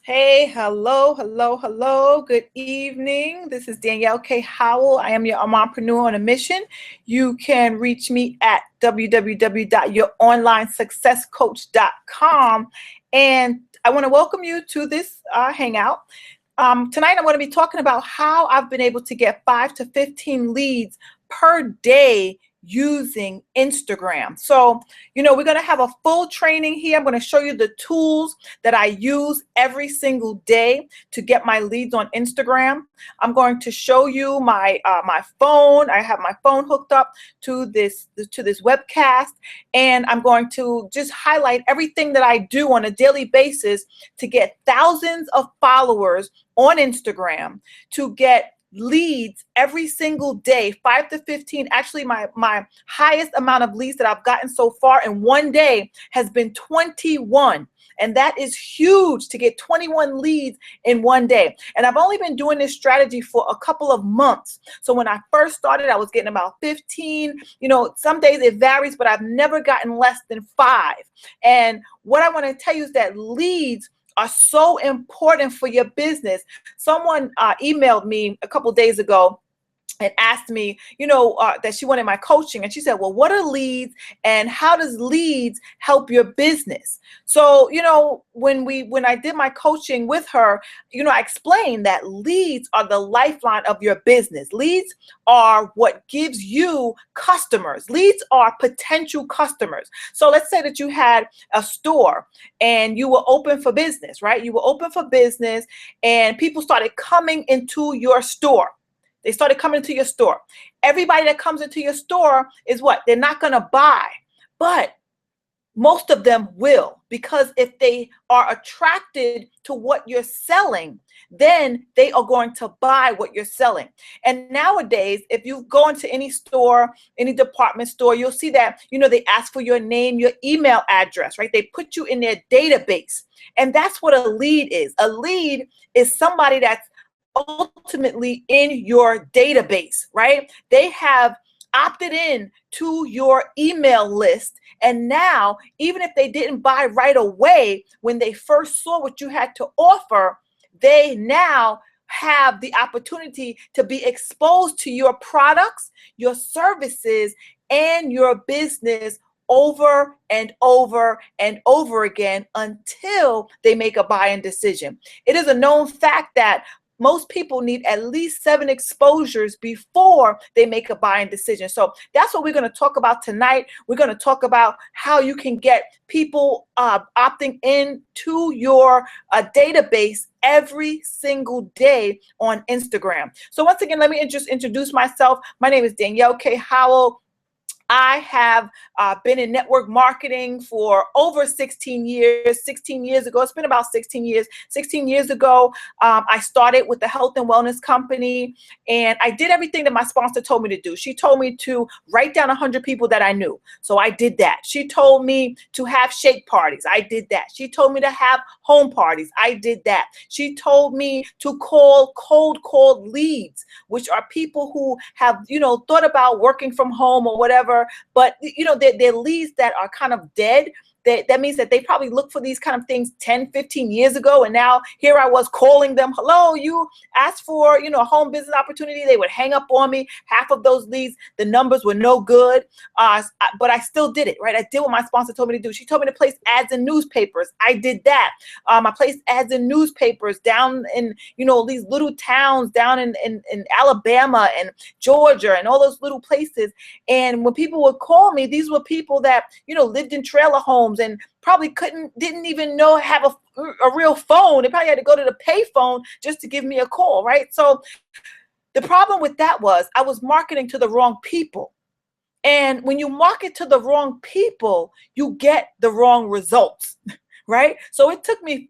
Hey, hello, hello, hello. Good evening. This is Danielle Howell. I am your mompreneur on a mission. You can reach me at www.youronlinesuccesscoach.com. And I want to welcome you to this hangout. Tonight, I'm going to be talking about how I've been able to get 5 to 15 leads per day using Instagram. So, we're going to have a full training here. I'm going to show you the tools that I use every single day to get my leads on Instagram. I'm going to show you my phone. I have my phone hooked up to this webcast, and I'm going to just highlight everything that I do on a daily basis to get thousands of followers on Instagram, to get leads every single day, 5 to 15. Actually, my highest amount of leads that I've gotten so far in one day has been 21. And that is huge, to get 21 leads in one day. And I've only been doing this strategy for a couple of months. So when I first started, I was getting about 15. Some days it varies, but I've never gotten less than 5. And what I want to tell you is that leads are so important for your business. Someone emailed me a couple days ago and asked me, that she wanted my coaching. And she said, well, what are leads and how does leads help your business? So, when I did my coaching with her, I explained that leads are the lifeline of your business. Leads are what gives you customers. Leads are potential customers. So let's say that you had a store and you were open for business, right? You were open for business and people started coming into your store. They started coming into your store. Everybody that comes into your store is what? They're not going to buy, but most of them will, because if they are attracted to what you're selling, then they are going to buy what you're selling. And nowadays, if you go into any store, any department store, you'll see that, they ask for your name, your email address, right? They put you in their database. And that's what a lead is. A lead is somebody that's ultimately in your database, right? They have opted in to your email list. And now, even if they didn't buy right away, when they first saw what you had to offer, they now have the opportunity to be exposed to your products, your services, and your business over and over and over again until they make a buying decision. It is a known fact that most people need at least 7 exposures before they make a buying decision. So that's what we're going to talk about tonight. We're going to talk about how you can get people opting in to your database every single day on Instagram. So once again, let me just introduce myself. My name is Danielle Howell. I have been in network marketing for over 16 years. 16 years ago, it's been about 16 years. 16 years ago, I started with the health and wellness company, and I did everything that my sponsor told me to do. She told me to write down 100 people that I knew. So I did that. She told me to have shake parties. I did that. She told me to have home parties. I did that. She told me to cold call leads, which are people who have, thought about working from home or whatever, but they're leads that are kind of dead. That means that they probably looked for these kind of things 10, 15 years ago. And now here I was calling them, hello, you asked for, a home business opportunity. They would hang up on me. Half of those leads, the numbers were no good. But I still did it, right? I did what my sponsor told me to do. She told me to place ads in newspapers. I did that. I placed ads in newspapers down in, these little towns down in Alabama and Georgia and all those little places. And when people would call me, these were people that, lived in trailer homes and probably didn't even have a real phone. They probably had to go to the pay phone just to give me a call, right? So the problem with that was I was marketing to the wrong people. And when you market to the wrong people, you get the wrong results, right? So it took me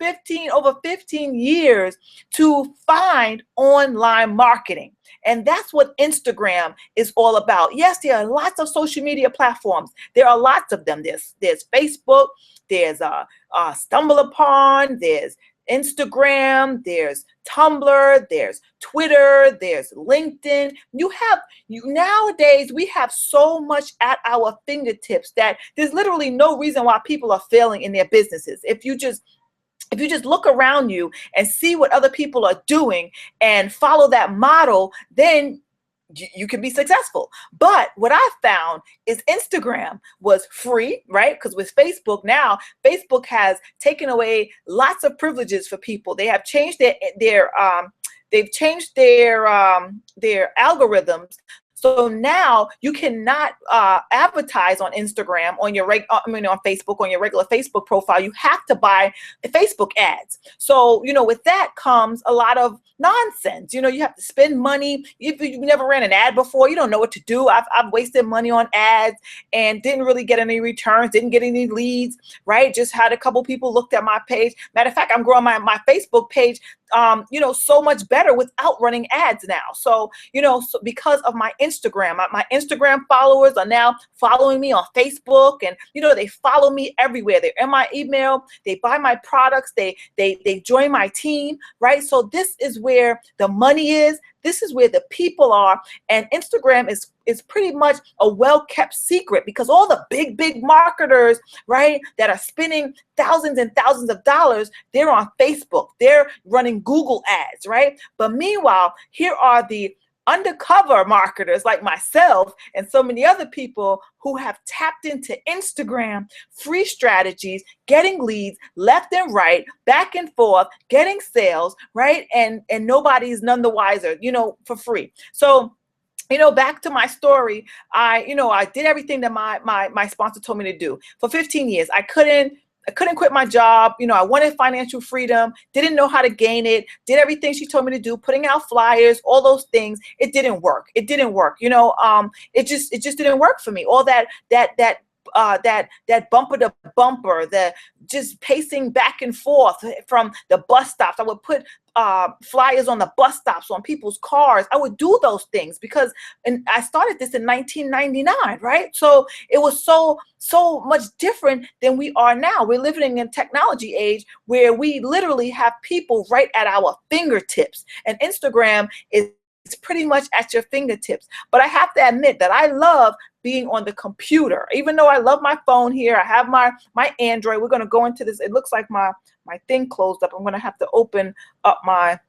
over 15 years to find online marketing. And that's what Instagram is all about. Yes, there are lots of social media platforms. There are lots of them. There's Facebook, there's Stumble Upon, there's Instagram, there's Tumblr, there's Twitter, there's LinkedIn. Nowadays, we have so much at our fingertips that there's literally no reason why people are failing in their businesses. If if you just look around you and see what other people are doing and follow that model, then you can be successful. But what I found is Instagram was free, right? Because with Facebook now, Facebook has taken away lots of privileges for people. They have changed they've changed their algorithms. So now you cannot advertise on Instagram, on your on Facebook, on your regular Facebook profile. You have to buy Facebook ads. So, with that comes a lot of nonsense. You have to spend money. If you've never ran an ad before, you don't know what to do. I've wasted money on ads and didn't really get any returns, didn't get any leads, right? Just had a couple people looked at my page. Matter of fact, I'm growing my Facebook page so much better without running ads now. So, so because of my Instagram, my Instagram followers are now following me on Facebook, and, they follow me everywhere. They're in my email, they buy my products, they join my team, right? So this is where the money is. This is where the people are. And Instagram is pretty much a well-kept secret, because all the big marketers, right, that are spending thousands and thousands of dollars, they're on Facebook. They're running Google ads, right? But meanwhile, here are the undercover marketers like myself and so many other people who have tapped into Instagram, free strategies, getting leads left and right, back and forth, getting sales, right? And nobody's none the wiser, for free. So, back to my story, I did everything that my sponsor told me to do for 15 years. I couldn't quit my job. I wanted financial freedom, didn't know how to gain it, did everything she told me to do, putting out flyers, all those things. It didn't work. It just didn't work for me. All that bumper to bumper, the just pacing back and forth from the bus stops. I would put flyers on the bus stops, on people's cars. I would do those things and I started this in 1999, right? So it was so much different than we are now. We're living in a technology age where we literally have people right at our fingertips, and Instagram is pretty much at your fingertips. But I have to admit that I love being on the computer, even though I love my phone here. I have my Android. We're going to go into this. It looks like my thing closed up. I'm going to have to open up my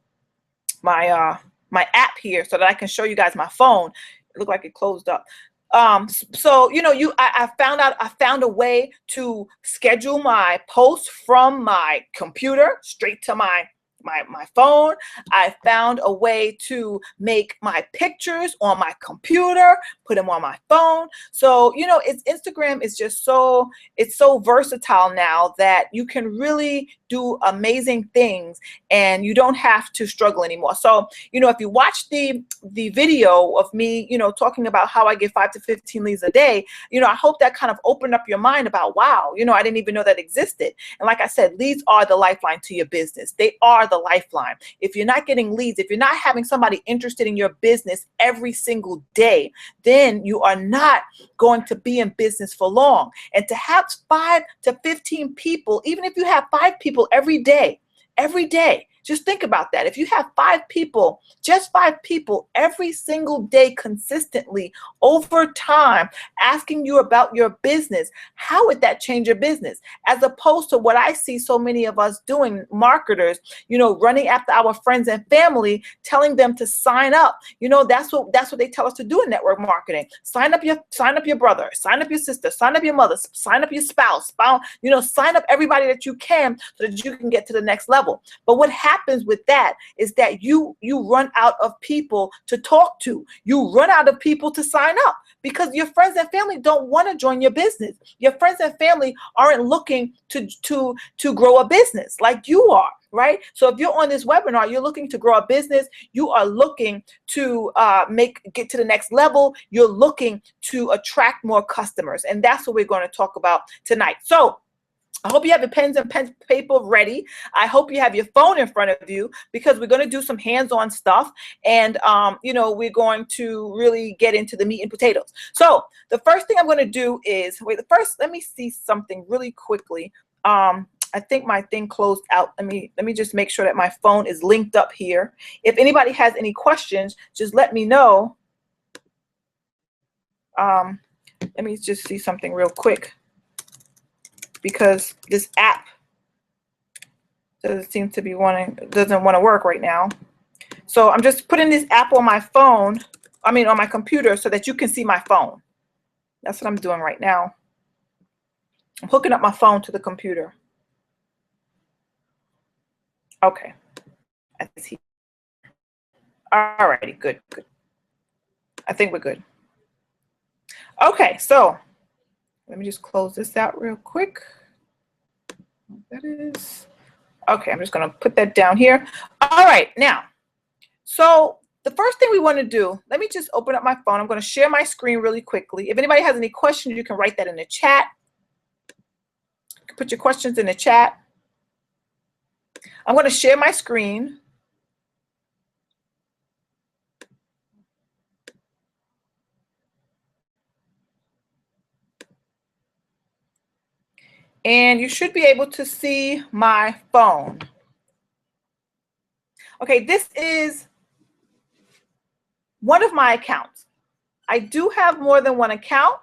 app here so that I can show you guys my phone. It looked like it closed up. So, I found a way to schedule my posts from my computer straight to my phone. I found a way to make my pictures on my computer, put them on my phone. So, Instagram is just it's so versatile now that you can really do amazing things and you don't have to struggle anymore. So, if you watch the video of me, talking about how I get 5 to 15 leads a day, I hope that kind of opened up your mind about, wow, I didn't even know that existed. And like I said, leads are the lifeline to your business. They are the lifeline. If you're not getting leads, if you're not having somebody interested in your business every single day, then you are not going to be in business for long. And to have 5 to 15 people, even if you have 5 people every day, just think about that. If you have 5 people, just 5 people every single day consistently over time asking you about your business, how would that change your business? As opposed to what I see so many of us doing, marketers, running after our friends and family, telling them to sign up. That's what they tell us to do in network marketing. Sign up your brother, sign up your sister, sign up your mother, sign up your spouse, sign up everybody that you can so that you can get to the next level. But what happens with that is that you run out of people to talk to. You run out of people to sign up because your friends and family don't want to join your business. Your friends and family aren't looking to grow a business like you are, right? So if you're on this webinar, you're looking to grow a business, you are looking to get to the next level, you're looking to attract more customers. And that's what we're going to talk about tonight. So I hope you have your pens and paper ready. I hope you have your phone in front of you because we're going to do some hands-on stuff. And, we're going to really get into the meat and potatoes. So the first thing I'm going to do is, let me see something really quickly. I think my thing closed out. Let me just make sure that my phone is linked up here. If anybody has any questions, just let me know. Let me just see something real quick, because this app doesn't seem to be doesn't want to work right now. So I'm just putting this app on my phone, on my computer, so that you can see my phone. That's what I'm doing right now. I'm hooking up my phone to the computer. Okay. All righty, good. I think we're good. Okay, so let me just close this out real quick. That is, okay, I'm just gonna put that down here. All right, now, so the first thing we want to do, let me just open up my phone. I'm going to share my screen really quickly. If anybody has any questions, you can write that in the chat. You can put your questions in the chat. I'm going to share my screen. And you should be able to see my phone. Okay, this is one of my accounts. I do have more than one account.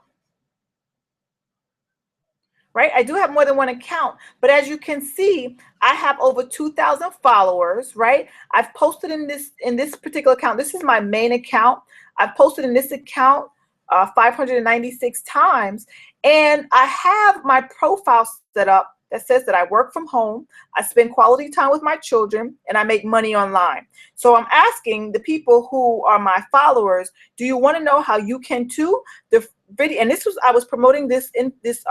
Right? I do have more than one account, but as you can see, I have over 2,000 followers, right? I've posted in this particular account. This is my main account. I've posted in this account 596 times, and I have my profile set up that says that I work from home, I spend quality time with my children, and I make money online. So I'm asking the people who are my followers, do you want to know how you can too? The video, and I was promoting this in this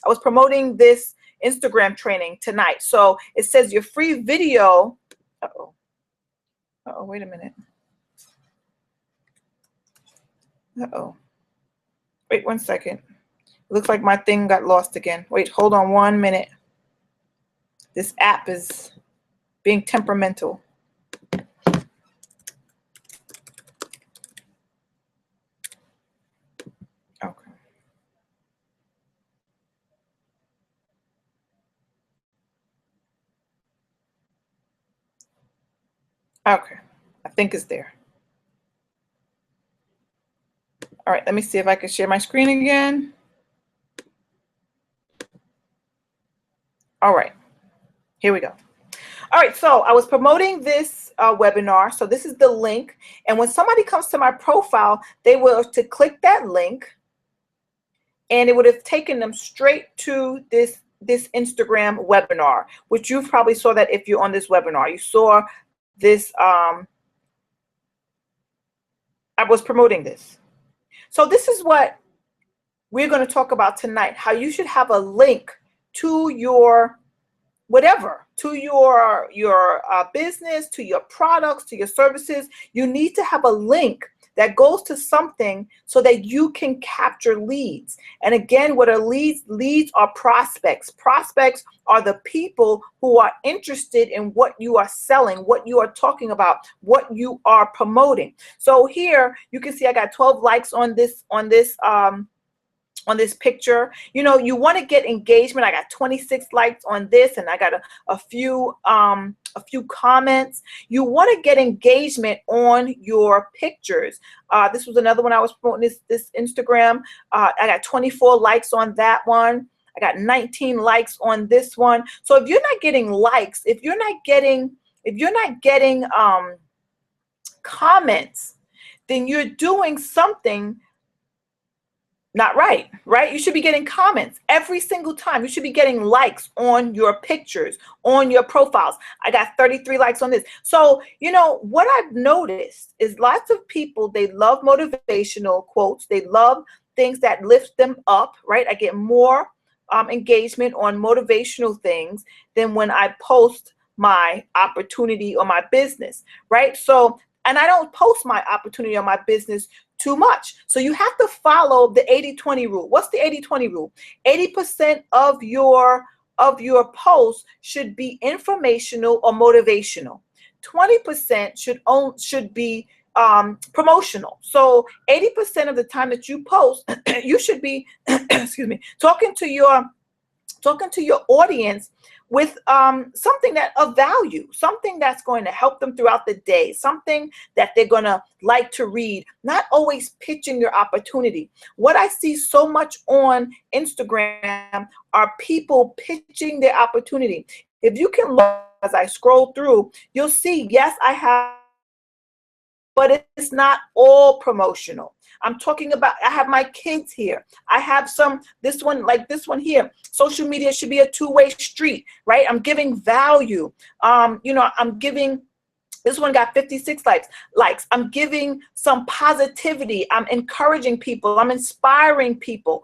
I was promoting this Instagram training tonight. So it says your free video. Uh-oh, wait a minute. Uh-oh. Wait 1 second. It looks like my thing got lost again. Wait, hold on 1 minute. This app is being temperamental. Okay. Okay, I think it's there. All right, let me see if I can share my screen again. All right, here we go. All right, so I was promoting this webinar. So this is the link. And when somebody comes to my profile, they will to click that link, and it would have taken them straight to this Instagram webinar, which you probably saw that if you're on this webinar. You saw this, I was promoting this. So this is what we're going to talk about tonight, how you should have a link to your whatever, to your business, to your products, to your services. You need to have a link that goes to something so that you can capture leads. And again, what are leads? Leads are prospects. Prospects are the people who are interested in what you are selling, what you are talking about, what you are promoting. So here you can see I got 12 likes on this picture. You know, you want to get engagement. I got 26 likes on this, and I got a few comments. You want to get engagement on your pictures. This was another one I was promoting, this Instagram. I got 24 likes on that one. I got 19 likes on this one. So if you're not getting likes, if you're not getting comments, then you're doing something not right, right? You should be getting comments every single time. You should be getting likes on your pictures, on your profiles. I got 33 likes on this. So, you know, what I've noticed is lots of people, they love motivational quotes. They love things that lift them up, right? I get more engagement on motivational things than when I post my opportunity or my business, right? So, and I don't post my opportunity or my business too much. So you have to follow the 80-20 rule. What's the 80-20 rule? 80% of your posts should be informational or motivational. 20% should be promotional. So 80% of the time that you post, you should be excuse me, talking to your audience with something that of value, something that's going to help them throughout the day, something that they're going to like to read, not always pitching your opportunity. What I see so much on Instagram are people pitching their opportunity. If you can as I scroll through, you'll see, yes, I have, but it's not all promotional. I'm talking about, I have my kids here. I have some, this one, like this one here. Social media should be a two-way street, right? I'm giving value. I'm giving, this one got 56 likes. I'm giving some positivity. I'm encouraging people. I'm inspiring people.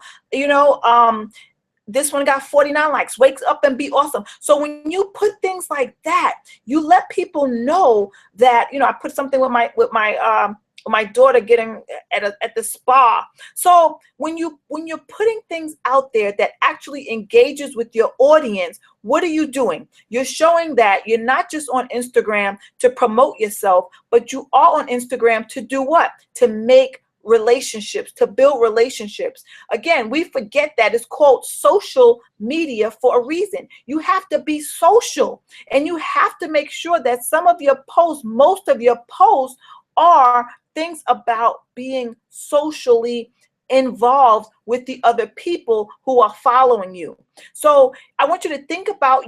This one got 49 likes. Wakes up and be awesome. So when you put things like that, you let people know that, I put something with my daughter getting at the spa. So when you're putting things out there that actually engages with your audience, what are you doing? You're showing that you're not just on Instagram to promote yourself, but you are on Instagram to do what? To make relationships, to build relationships. Again, we forget that it's called social media for a reason. You have to be social, and you have to make sure that some of your posts, most of your posts, are things about being socially involved with the other people who are following you. So I want you to think about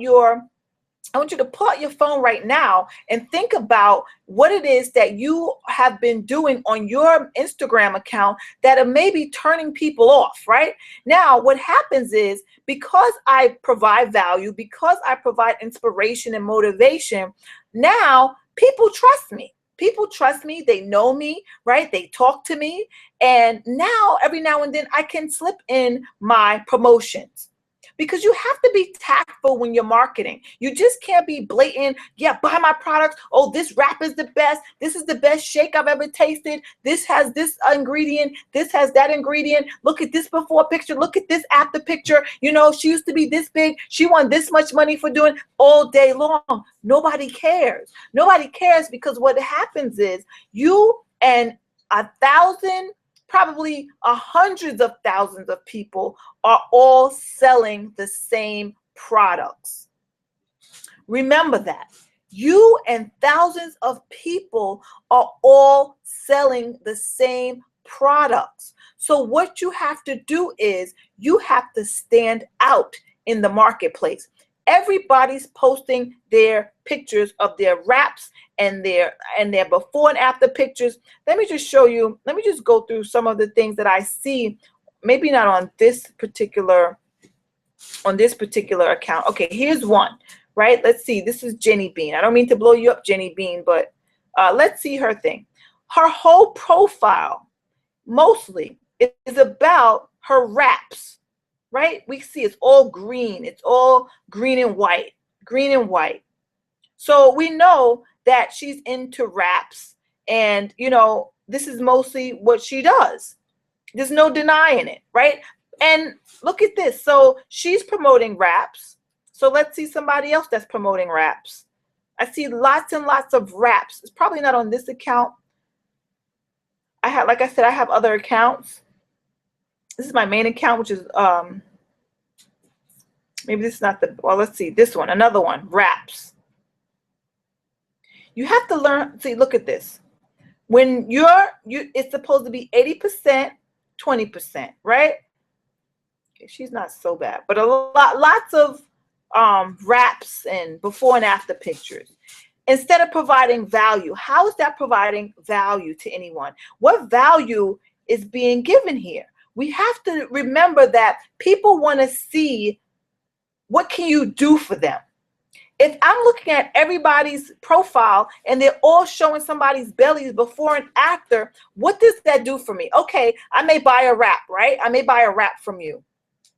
I want you to pull out your phone right now and think about what it is that you have been doing on your Instagram account that are maybe turning people off, right? Now, what happens is, because I provide value, because I provide inspiration and motivation, now people trust me. People trust me. They know me, right? They talk to me. And now, every now and then, I can slip in my promotions. Because you have to be tactful when you're marketing. You just can't be blatant. Yeah, buy my products. Oh, this wrap is the best. This is the best shake I've ever tasted. This has this ingredient. This has that ingredient. Look at this before picture. Look at this after picture. She used to be this big. She won this much money for doing all day long. Nobody cares. Nobody cares, because what happens is you and 1,000, probably hundreds of thousands of people are all selling the same products. Remember that. You and thousands of people are all selling the same products. So what you have to do is you have to stand out in the marketplace. Everybody's posting their pictures of their wraps and their before and after pictures. Let me just show you. Let me just go through some of the things that I see. Maybe not on this particular account. Okay, here's one, right? Let's see. This is Jenny Bean. I don't mean to blow you up, Jenny Bean, but let's see her thing. Her whole profile mostly is about her wraps, right? We see it's all green. It's all green and white, green and white. So we know that she's into wraps, and this is mostly what she does. There's no denying it, right? And look at this. So she's promoting wraps. So let's see somebody else that's promoting wraps. I see lots and lots of wraps. It's probably not on this account. Like I said, I have other accounts. This is my main account, which is maybe this is not let's see, this one, another one, wraps. You have to learn, see, look at this. When it's supposed to be 80%, 20%, right? Okay, she's not so bad, but lots of wraps and before and after pictures. Instead of providing value, how is that providing value to anyone? What value is being given here? We have to remember that people want to see, what can you do for them? If I'm looking at everybody's profile and they're all showing somebody's bellies before and after, what does that do for me? Okay, I may buy a wrap, right? I may buy a wrap from you.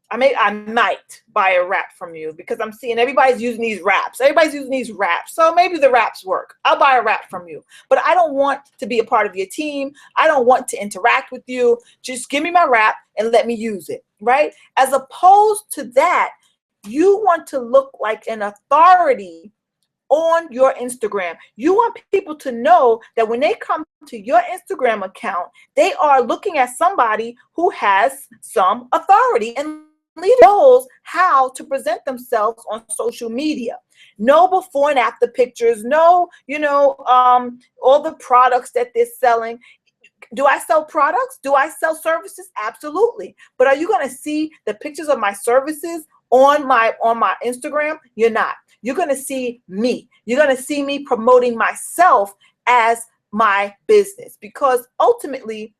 I might buy a wrap from you because I'm seeing everybody's using these wraps. Everybody's using these wraps. So maybe the wraps work. I'll buy a wrap from you. But I don't want to be a part of your team. I don't want to interact with you. Just give me my wrap and let me use it, right? As opposed to that, you want to look like an authority on your Instagram. You want people to know that when they come to your Instagram account, they are looking at somebody who has some authority and knows how to present themselves on social media. No before and after pictures, no, all the products that they're selling. Do I sell products? Do I sell services? Absolutely. But are you going to see the pictures of my services on my Instagram? You're not. you're going to see me. You're going to see me promoting myself as my business, because ultimately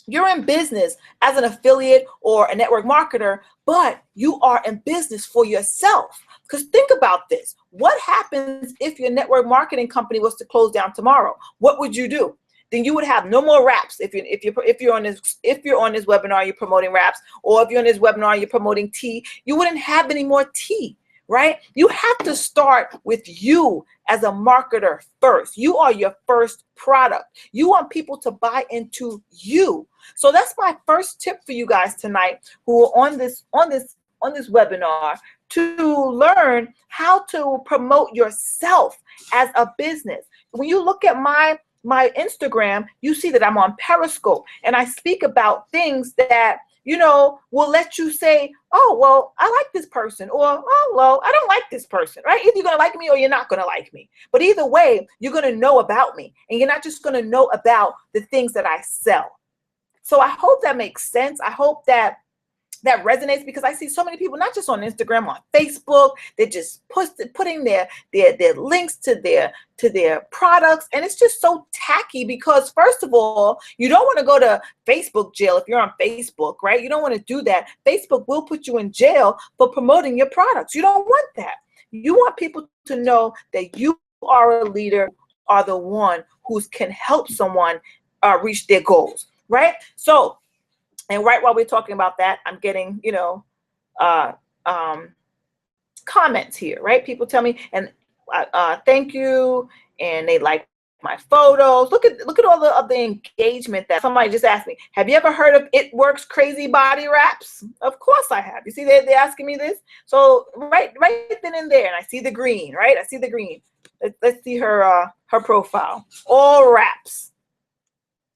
you're in business as an affiliate or a network marketer, but you are in business for yourself. Because think about this. What happens if your network marketing company was to close down tomorrow? What would you do? Then you would have no more wraps. If you're on this webinar, you're promoting wraps, or if you're on this webinar, you're promoting tea, you wouldn't have any more tea, right? You have to start with you as a marketer first. You are your first product. You want people to buy into you. So that's my first tip for you guys tonight who are on this webinar, to learn how to promote yourself as a business. When you look at my Instagram, you see that I'm on Periscope, and I speak about things that, you know, will let you say, oh, well, I like this person, or, oh, well, I don't like this person, right? Either you're going to like me or you're not going to like me. But either way, you're going to know about me, and you're not just going to know about the things that I sell. So I hope that makes sense. I hope that resonates, because I see so many people, not just on Instagram, on Facebook, they're just putting their links to their products, and it's just so tacky, because first of all, you don't want to go to Facebook jail if you're on Facebook, right? You don't want to do that. Facebook will put you in jail for promoting your products. You don't want that. You want people to know that you are a leader, are the one who can help someone reach their goals, right? So, and right while we're talking about that, I'm getting, you know, comments here, right? People tell me, and thank you, and they like my photos. Look at all of the engagement. That somebody just asked me, have you ever heard of It Works Crazy Body Wraps? Of course I have. You see, they're asking me this. So right then and there, and I see the green, right? I see the green. Let's see her profile. All wraps.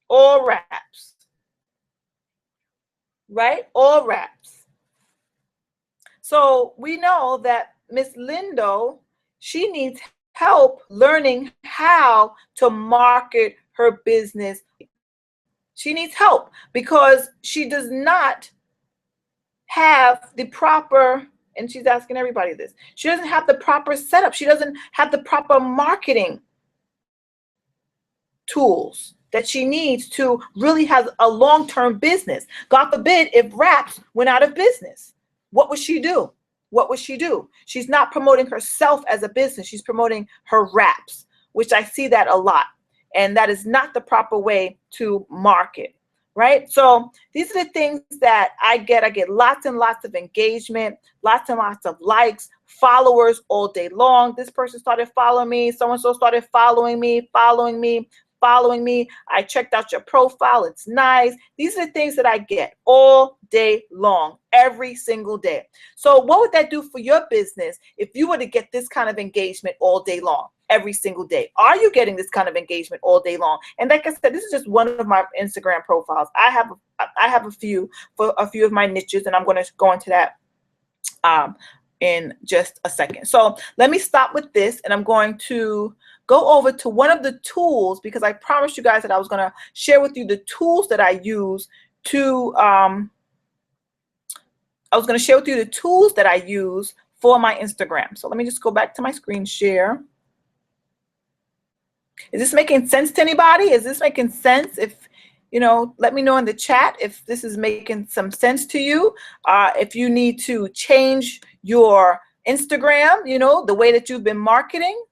All wraps. Right? All wraps. So we know that Miss Lindo, she needs help learning how to market her business. She needs help because she does not have the proper, and she's asking everybody this, she doesn't have the proper setup. She doesn't have the proper marketing tools that she needs to really have a long-term business. God forbid if wraps went out of business. What would she do? What would she do? She's not promoting herself as a business. She's promoting her wraps, which I see that a lot. And that is not the proper way to market, right? So these are the things that I get. I get lots and lots of engagement, lots and lots of likes, followers all day long. This person started following me. So-and-so started following me. I checked out your profile. It's nice. These are the things that I get all day long, every single day. So what would that do for your business if you were to get this kind of engagement all day long, every single day? Are you getting this kind of engagement all day long? And like I said, this is just one of my Instagram profiles. I have a few for a few of my niches, and I'm going to go into that in just a second. So let me stop with this, and I'm going to go over to one of the tools, because I promised you guys that I was going to share with you the tools that I use to, for my Instagram. So let me just go back to my screen share. Is this making sense to anybody? Is this making sense? If, you know, let me know in the chat if this is making some sense to you. If you need to change your Instagram, you know, the way that you've been marketing.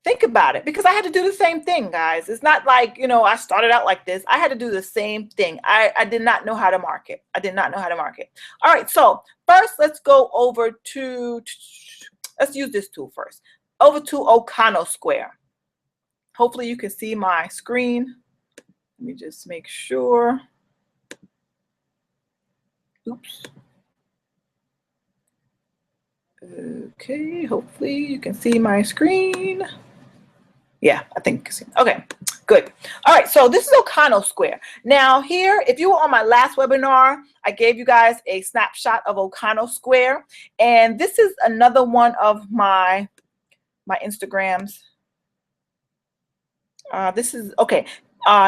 Think about it, because I had to do the same thing, guys. It's not like, you know, I started out like this. I had to do the same thing. I did not know how to market. I did not know how to market. All right, so first let's go over to, let's use this tool first. Over to Ocano Square. Hopefully you can see my screen. Let me just make sure. Oops. Okay, hopefully you can see my screen. Yeah, I think you can see. Okay, good. All right, so this is Ocano Square. Now here, if you were on my last webinar, I gave you guys a snapshot of Ocano Square. And this is another one of my Instagrams. This is, okay,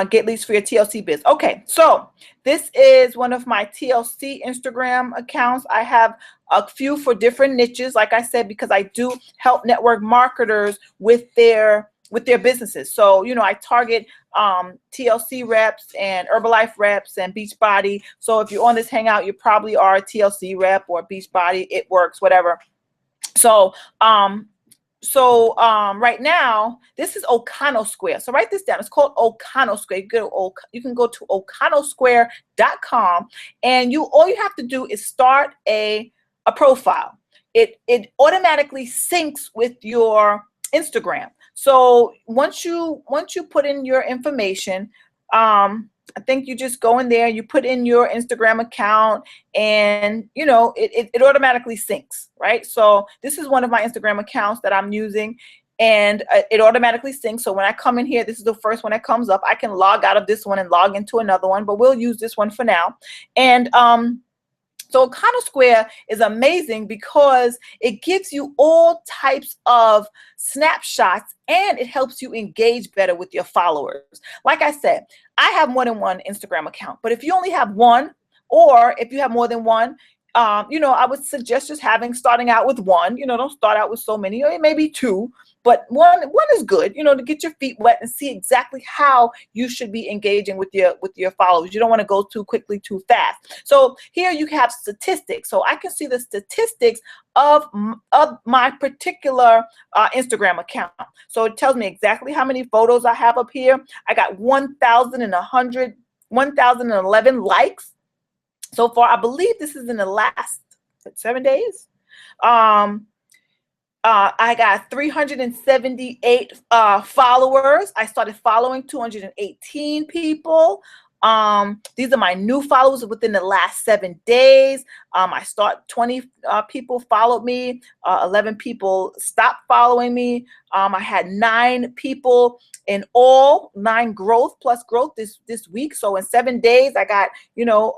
Get leads for your TLC biz. Okay, so this is one of my TLC Instagram accounts. I have a few for different niches, like I said, because I do help network marketers with their businesses. So, you know, I target TLC reps and Herbalife reps and Beachbody. So if you're on this Hangout, you probably are a TLC rep or Beachbody, It Works, whatever. So, right now, this is Ocano Square. So write this down. It's called Ocano Square. You can go to ocanosquare.com, and all you have to do is start a profile. It automatically syncs with your Instagram. So once you put in your information, I think you just go in there, you put in your Instagram account, and you know it automatically syncs, right? So this is one of my Instagram accounts that I'm using, and it automatically syncs. So when I come in here, this is the first one that comes up. I can log out of this one and log into another one, but we'll use this one for now. And so Ocano Square is amazing because it gives you all types of snapshots, and it helps you engage better with your followers. Like I said, I have more than one Instagram account, but if you only have one, or if you have more than one, you know, I would suggest just starting out with one. You know, don't start out with so many, or maybe two, but one is good, you know, to get your feet wet and see exactly how you should be engaging with your followers. You don't want to go too quickly, too fast. So here you have statistics. So I can see the statistics of my particular Instagram account. So it tells me exactly how many photos I have up here. I got 1,011 likes so far. I believe this is in the last 7 days. I got 378 followers. I started following 218 people. These are my new followers within the last 7 days. 20 people followed me. 11 people stopped following me. I had 9 people in all, 9 growth plus growth this week. So in 7 days, I got, you know,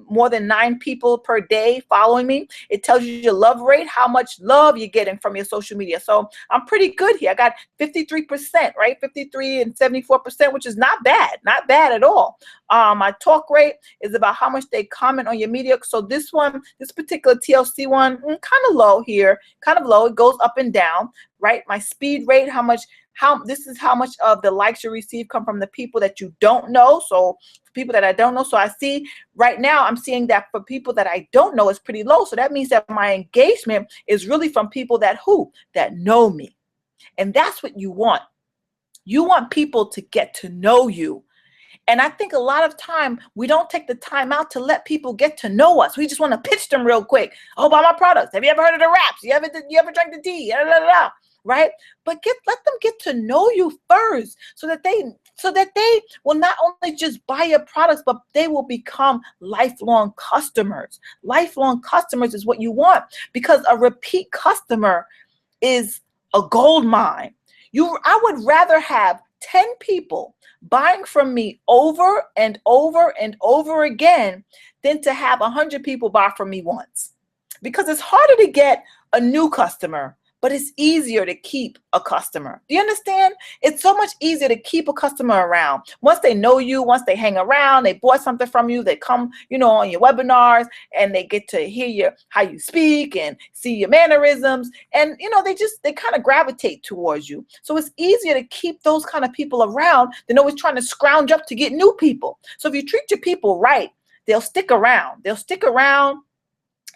more than 9 people per day following me. It tells you your love rate, how much love you're getting from your social media. So I'm pretty good here. I got 53%, right? 53 and 74%, which is not bad at all. My talk rate is about how much they comment on your media. So this particular TLC one, kind of low here, kind of low. It goes up and down, right? My speed rate, this is how much of the likes you receive come from the people that you don't know. So for people that I don't know. So I see right now, I'm seeing that for people that I don't know, it's pretty low. So that means that my engagement is really from people that know me. And that's what you want. You want people to get to know you. And I think a lot of time we don't take the time out to let people get to know us. We just want to pitch them real quick. Oh, buy my products. Have you ever heard of the wraps? You ever drank the tea? Right? But let them get to know you first, so that they will not only just buy your products, but they will become lifelong customers. Lifelong customers is what you want, because a repeat customer is a gold mine. I would rather have 10 people buying from me over and over and over again than to have 100 people buy from me once. Because it's harder to get a new customer, but it's easier to keep a customer. Do you understand? It's so much easier to keep a customer around. Once they know you, once they hang around, they bought something from you, they come, you know, on your webinars, and they get to hear how you speak and see your mannerisms. And, you know, they kind of gravitate towards you. So it's easier to keep those kind of people around than always trying to scrounge up to get new people. So if you treat your people right, they'll stick around.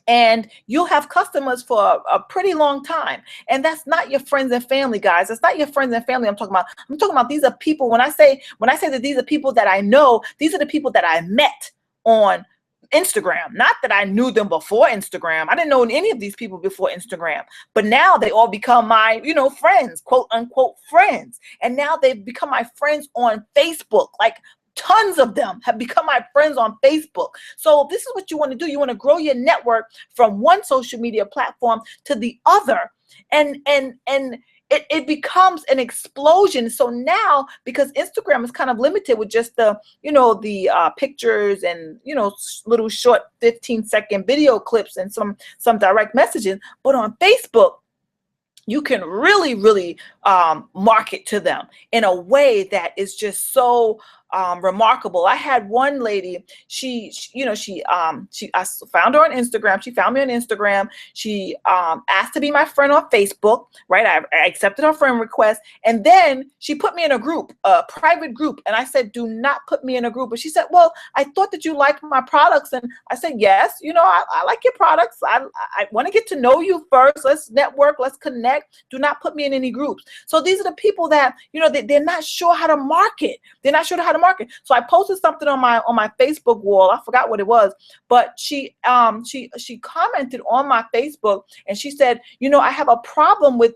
And you'll have customers for a pretty long time. And that's not your friends and family, guys. It's not your friends and family I'm talking about. I'm talking about these are people, when I say that these are people that I know, these are the people that I met on Instagram. Not that I knew them before Instagram. I didn't know any of these people before Instagram. But now they all become my, you know, friends, quote unquote friends. And now they've become my friends on Facebook. Like, tons of them have become my friends on Facebook. So this is what you want to do. You want to grow your network from one social media platform to the other. And it becomes an explosion. So now, because Instagram is kind of limited with just the, you know, the pictures and, you know, little short 15-second video clips and some direct messaging. But on Facebook, you can really market to them in a way that is just so remarkable. I had one lady, I found her on Instagram. She found me on Instagram. She asked to be my friend on Facebook, right? I accepted her friend request. And then she put me in a group, a private group. And I said, do not put me in a group. But she said, well, I thought that you liked my products. And I said, yes, I like your products. I want to get to know you first. Let's network. Let's connect. Do not put me in any groups. So these are the people that, they're not sure how to market. They're not sure how to market. So I posted something on my Facebook wall. I forgot what it was, but she commented on my Facebook, and she said, I have a problem with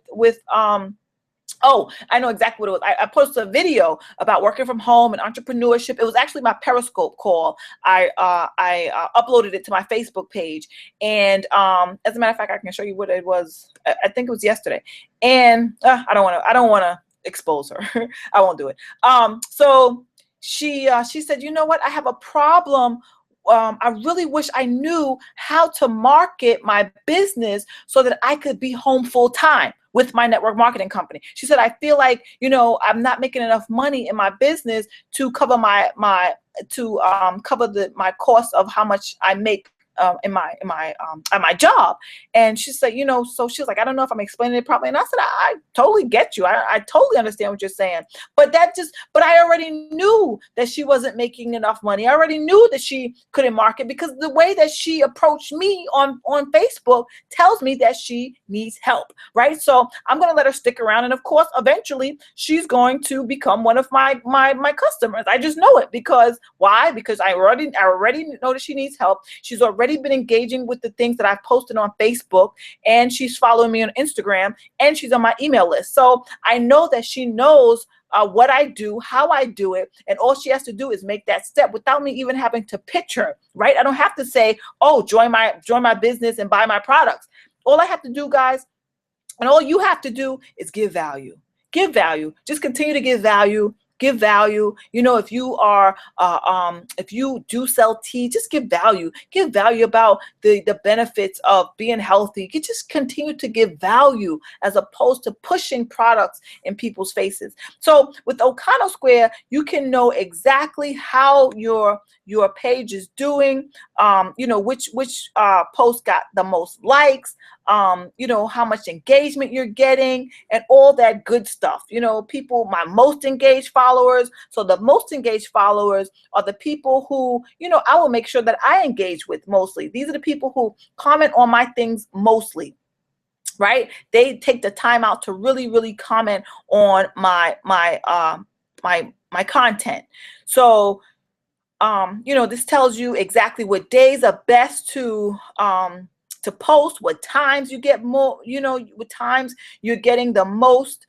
oh, I know exactly what it was. I posted a video about working from home and entrepreneurship. It was actually my Periscope call. I uploaded it to my Facebook page, and as a matter of fact, I can show you what it was. I think it was yesterday, and I don't want to expose her. I won't do it. So she said, you know what? I have a problem. I really wish I knew how to market my business so that I could be home full time with my network marketing company. She said, I feel like, I'm not making enough money in my business to cover my cost of how much I make at my job. And she said, so she was like, I don't know if I'm explaining it properly. And I said, I totally get you. I totally understand what you're saying. But I already knew that she wasn't making enough money. I already knew that she couldn't market, because the way that she approached me on Facebook tells me that she needs help, right? So I'm going to let her stick around. And of course, eventually she's going to become one of my customers. I just know it. Because why? Because I already know that she needs help. She's already been engaging with the things that I've posted on Facebook, and she's following me on Instagram, and she's on my email list. So I know that she knows what I do, how I do it, and all she has to do is make that step without me even having to pitch her, right? I don't have to say, oh, join my business and buy my products. All I have to do, guys, and all you have to do is give value. Give value. Just continue to give value. Give value. If you are, if you do sell tea, just give value. Give value about the benefits of being healthy. You just continue to give value as opposed to pushing products in people's faces. So with Ocado Square, you can know exactly how your page is doing. Which post got the most likes. How much engagement you're getting, and all that good stuff. My most engaged followers. So the most engaged followers are the people who, I will make sure that I engage with mostly. These are the people who comment on my things mostly, right? They take the time out to really comment on my content. So, this tells you exactly what days are best to post, what times you get more, what times you're getting the most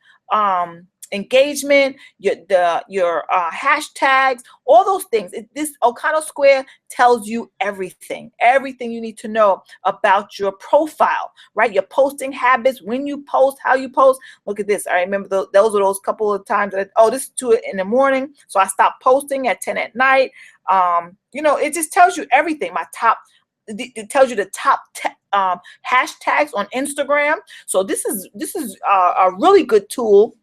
engagement, your hashtags, all those things. This Ocado Square tells you everything you need to know about your profile, right? Your posting habits, when you post, how you post. Look at this. I remember those were those couple of times that, this is 2 in the morning, so I stopped posting at 10 at night. It just tells you everything. It tells you the top hashtags on Instagram. So this is a really good tool,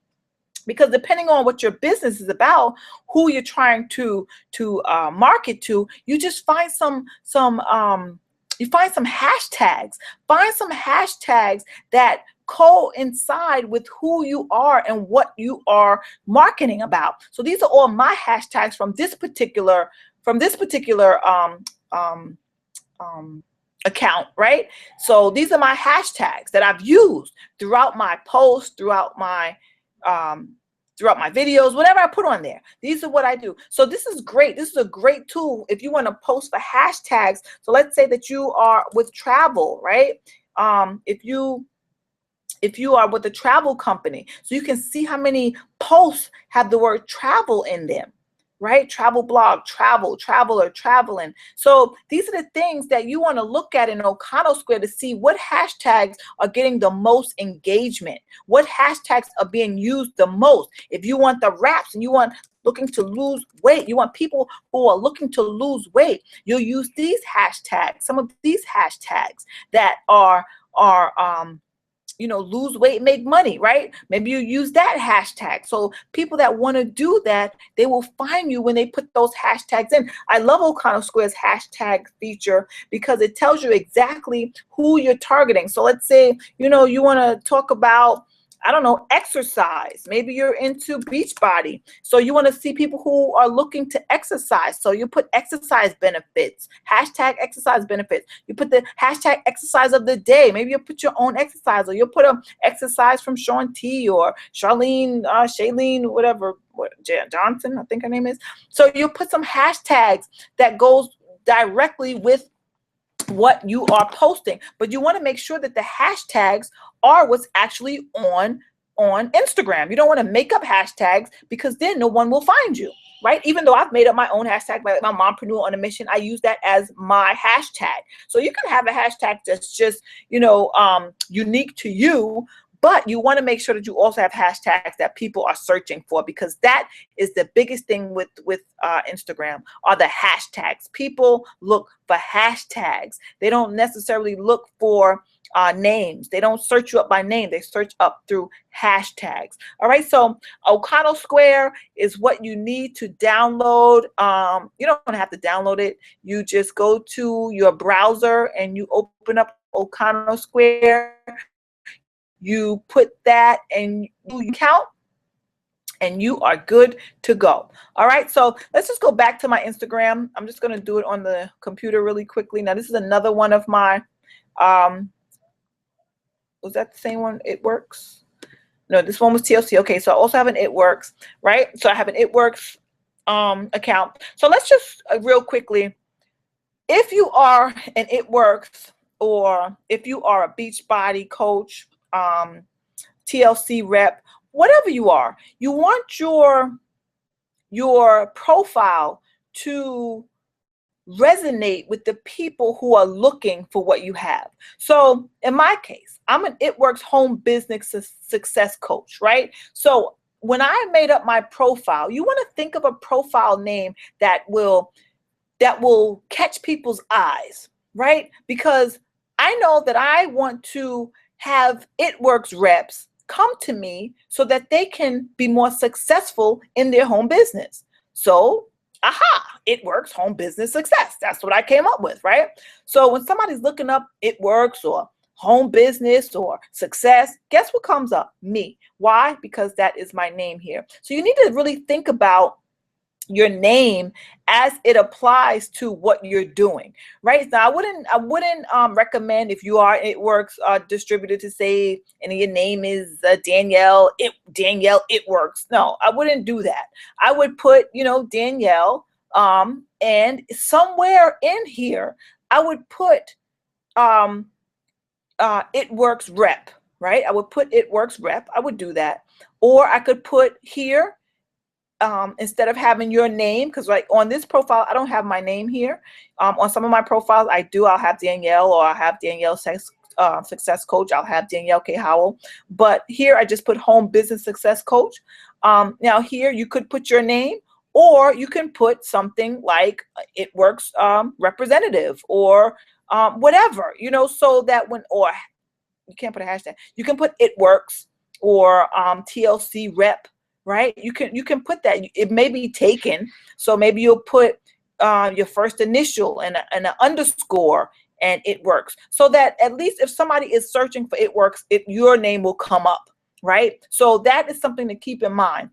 because depending on what your business is about, who you're trying to market to, you just find some hashtags. Find some hashtags that coincide with who you are and what you are marketing about. So these are all my hashtags from this particular account, right? So these are my hashtags that I've used throughout my posts, throughout my videos, whatever I put on there. These are what I do. So this is great. This is a great tool if you want to post for hashtags. So let's say that you are with travel, right? If you are with a travel company, so you can see how many posts have the word travel in them, right? Travel blog, travel, traveler, traveling. So these are the things that you want to look at in Ocado Square to see what hashtags are getting the most engagement, what hashtags are being used the most. If you want the raps and you want looking to lose weight, you want people who are looking to lose weight, you'll use these hashtags, some of these hashtags that are lose weight, make money, right? Maybe you use that hashtag. So people that want to do that, they will find you when they put those hashtags in. I love O'Connell Square's hashtag feature because it tells you exactly who you're targeting. So let's say, you want to talk about, I don't know, exercise. Maybe you're into Beachbody. So you want to see people who are looking to exercise. So you put exercise benefits, hashtag exercise benefits. You put the hashtag exercise of the day. Maybe you'll put your own exercise, or you'll put an exercise from Shaun T or Shailene, whatever, Johnson, I think her name is. So you'll put some hashtags that goes directly with what you are posting, but you want to make sure that the hashtags are what's actually on Instagram. You don't want to make up hashtags because then no one will find you, right? Even though I've made up my own hashtag, like my Mompreneur on a Mission, I use that as my hashtag. So you can have a hashtag that's just, unique to you, but you want to make sure that you also have hashtags that people are searching for, because that is the biggest thing with Instagram are the hashtags. People look for hashtags. They don't necessarily look for names. They don't search you up by name. They search up through hashtags. All right. So O'Connell Square is what you need to download. You don't have to download it. You just go to your browser and you open up O'Connell Square. You put that and you count, and you are good to go. All right, so let's just go back to my Instagram. I'm just going to do it on the computer really quickly. Now, this is another one of my, was that the same one? It Works? No, this one was TLC. Okay, so I also have an It Works, right? So I have an It Works account. So let's just real quickly, if you are an It Works, or if you are a Beachbody coach, TLC rep, whatever you are, you want your profile to resonate with the people who are looking for what you have. So in my case, I'm an It Works home business success coach, right? So when I made up my profile, you want to think of a profile name that will catch people's eyes, right? Because I know that I want to have It Works reps come to me so that they can be more successful in their home business. So, It Works home business success. That's what I came up with, right? So when somebody's looking up It Works or home business or success, guess what comes up? Me. Why? Because that is my name here. So you need to really think about your name as it applies to what you're doing, right? Now, I wouldn't recommend, if you are It Works distributor, to say, and your name is Danielle. Danielle It Works. No, I wouldn't do that. I would put, Danielle, and somewhere in here, I would put It Works rep, right? I would put It Works rep. I would do that, or I could put here. Instead of having your name, because like on this profile, I don't have my name here. On some of my profiles, I do. I'll have Danielle, or I'll have Danielle Success Coach. I'll have Danielle K. Howell. But here, I just put Home Business Success Coach. Now here, you could put your name, or you can put something like It Works representative, or whatever, so that or you can't put a hashtag. You can put It Works or TLC rep. Right? You can put that. It may be taken. So maybe you'll put your first initial and an underscore and It Works. So that at least if somebody is searching for It Works, your name will come up. Right? So that is something to keep in mind.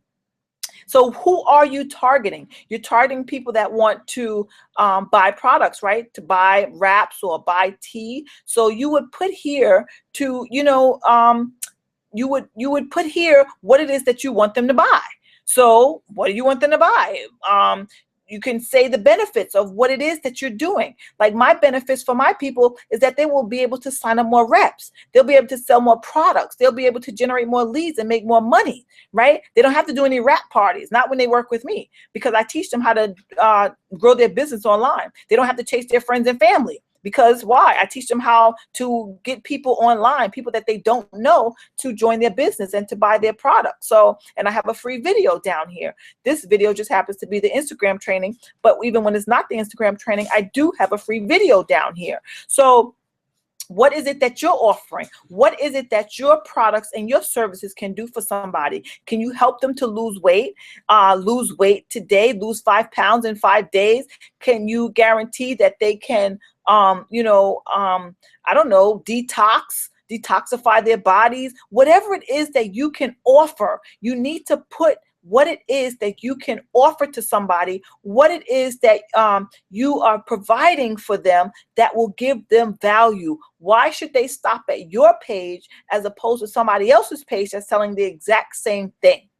So who are you targeting? You're targeting people that want to buy products, right? To buy wraps or buy tea. So you would put here to, you would put here what it is that you want them to buy. So what do you want them to buy? You can say the benefits of what it is that you're doing. Like my benefits for my people is that they will be able to sign up more reps. They'll be able to sell more products. They'll be able to generate more leads and make more money, right? They don't have to do any wrap parties, not when they work with me, because I teach them how to grow their business online. They don't have to chase their friends and family. Because why? I teach them how to get people online, people that they don't know, to join their business and to buy their products. So, and I have a free video down here. This video just happens to be the Instagram training, but even when it's not the Instagram training, I do have a free video down here. So What is it that you're offering? What is it that your products and your services can do for somebody? Can you help them to lose weight today, lose 5 pounds in 5 days? Can you guarantee that they can, I don't know, detoxify their bodies? Whatever it is that you can offer, you need to put what it is that you can offer to somebody, what it is that you are providing for them that will give them value. Why should they stop at your page as opposed to somebody else's page that's selling the exact same thing?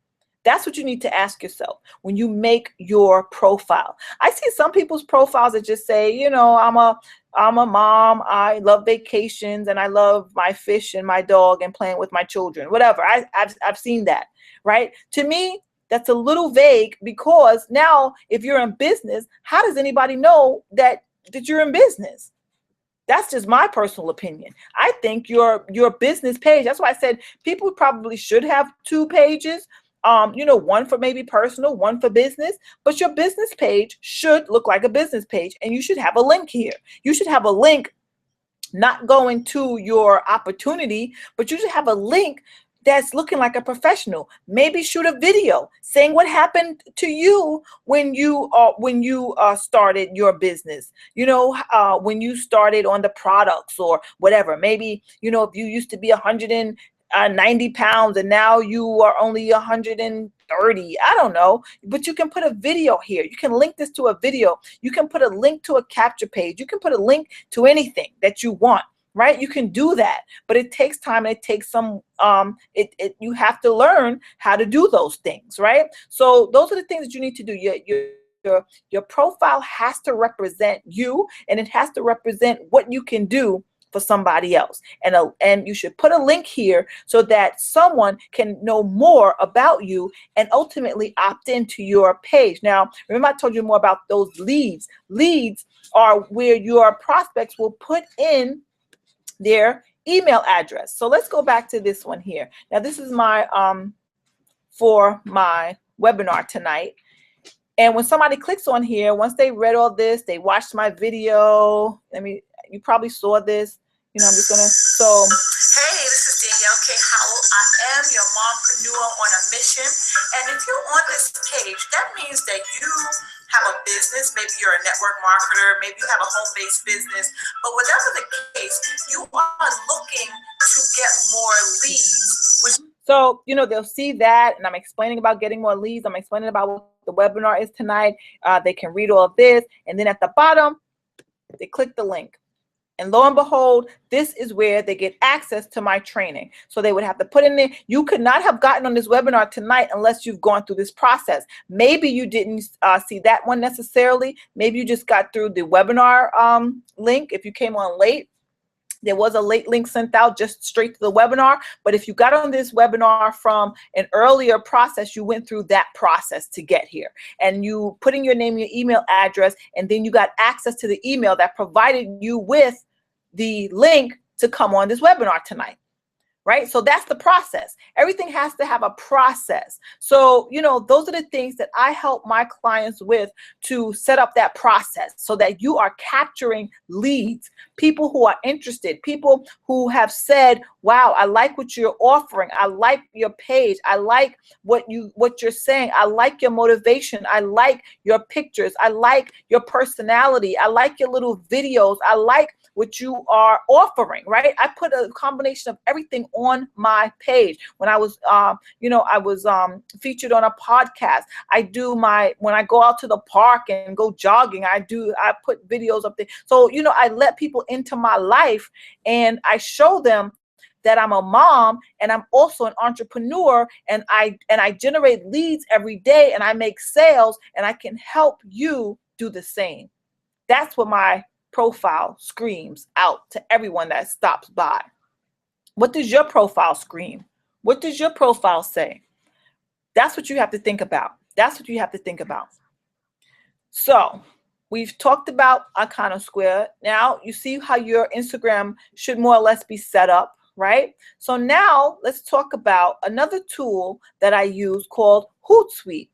That's what you need to ask yourself when you make your profile. I see some people's profiles that just say, I'm a mom, I love vacations, and I love my fish and my dog and playing with my children, whatever. I've seen that, right? To me, that's a little vague, because now if you're in business, how does anybody know that you're in business? That's just my personal opinion. I think your business page, that's why I said people probably should have 2 pages. One for maybe personal, one for business, but your business page should look like a business page, and you should have a link here. You should have a link not going to your opportunity, but you should have a link that's looking like a professional. Maybe shoot a video saying what happened to you when you started your business, when you started on the products or whatever. Maybe, if you used to be 190 pounds and now you are only 130, I don't know, but you can put a video here. You can link this to a video. You can put a link to a capture page. You can put a link to anything that you want, right? You can do that, but it takes time, and it takes some, you have to learn how to do those things, right? So those are the things that you need to do. Your profile has to represent you, and it has to represent what you can do for somebody else. And you should put a link here so that someone can know more about you and ultimately opt into your page. Now, remember I told you more about those leads. Leads are where your prospects will put in their email address. So let's go back to this one here. Now, this is my for my webinar tonight. And when somebody clicks on here, once they read all this, they watched my video. You probably saw this. I'm just gonna, hey, this is Danielle Howell. I am your mompreneur on a mission. And if you're on this page, that means that you have a business. Maybe you're a network marketer. Maybe you have a home-based business. But whatever the case, you are looking to get more leads. So, they'll see that, and I'm explaining about getting more leads. I'm explaining about what the webinar is tonight. They can read all of this. And then at the bottom, they click the link. And lo and behold, this is where they get access to my training. So they would have to put in there. You could not have gotten on this webinar tonight unless you've gone through this process. Maybe you didn't see that one necessarily. Maybe you just got through the webinar link. If you came on late, there was a late link sent out just straight to the webinar. But if you got on this webinar from an earlier process, you went through that process to get here. And you put in your name, your email address, and then you got access to the email that provided you with the link to come on this webinar tonight. Right? So that's the process. Everything has to have a process. So, those are the things that I help my clients with, to set up that process so that you are capturing leads, people who are interested, people who have said, wow, I like what you're offering. I like your page. I like what you're saying. I like your motivation. I like your pictures. I like your personality. I like your little videos. I like what you are offering, right? I put a combination of everything on my page. When I was, I was featured on a podcast. When I go out to the park and go jogging, I put videos up there. So, I let people into my life, and I show them that I'm a mom, and I'm also an entrepreneur, and I generate leads every day, and I make sales, and I can help you do the same. That's what my profile screams out to everyone that stops by. What does your profile scream? What does your profile say? That's what you have to think about. That's what you have to think about. So we've talked about Icona Square. Now you see how your Instagram should more or less be set up, right? So now let's talk about another tool that I use called Hootsuite.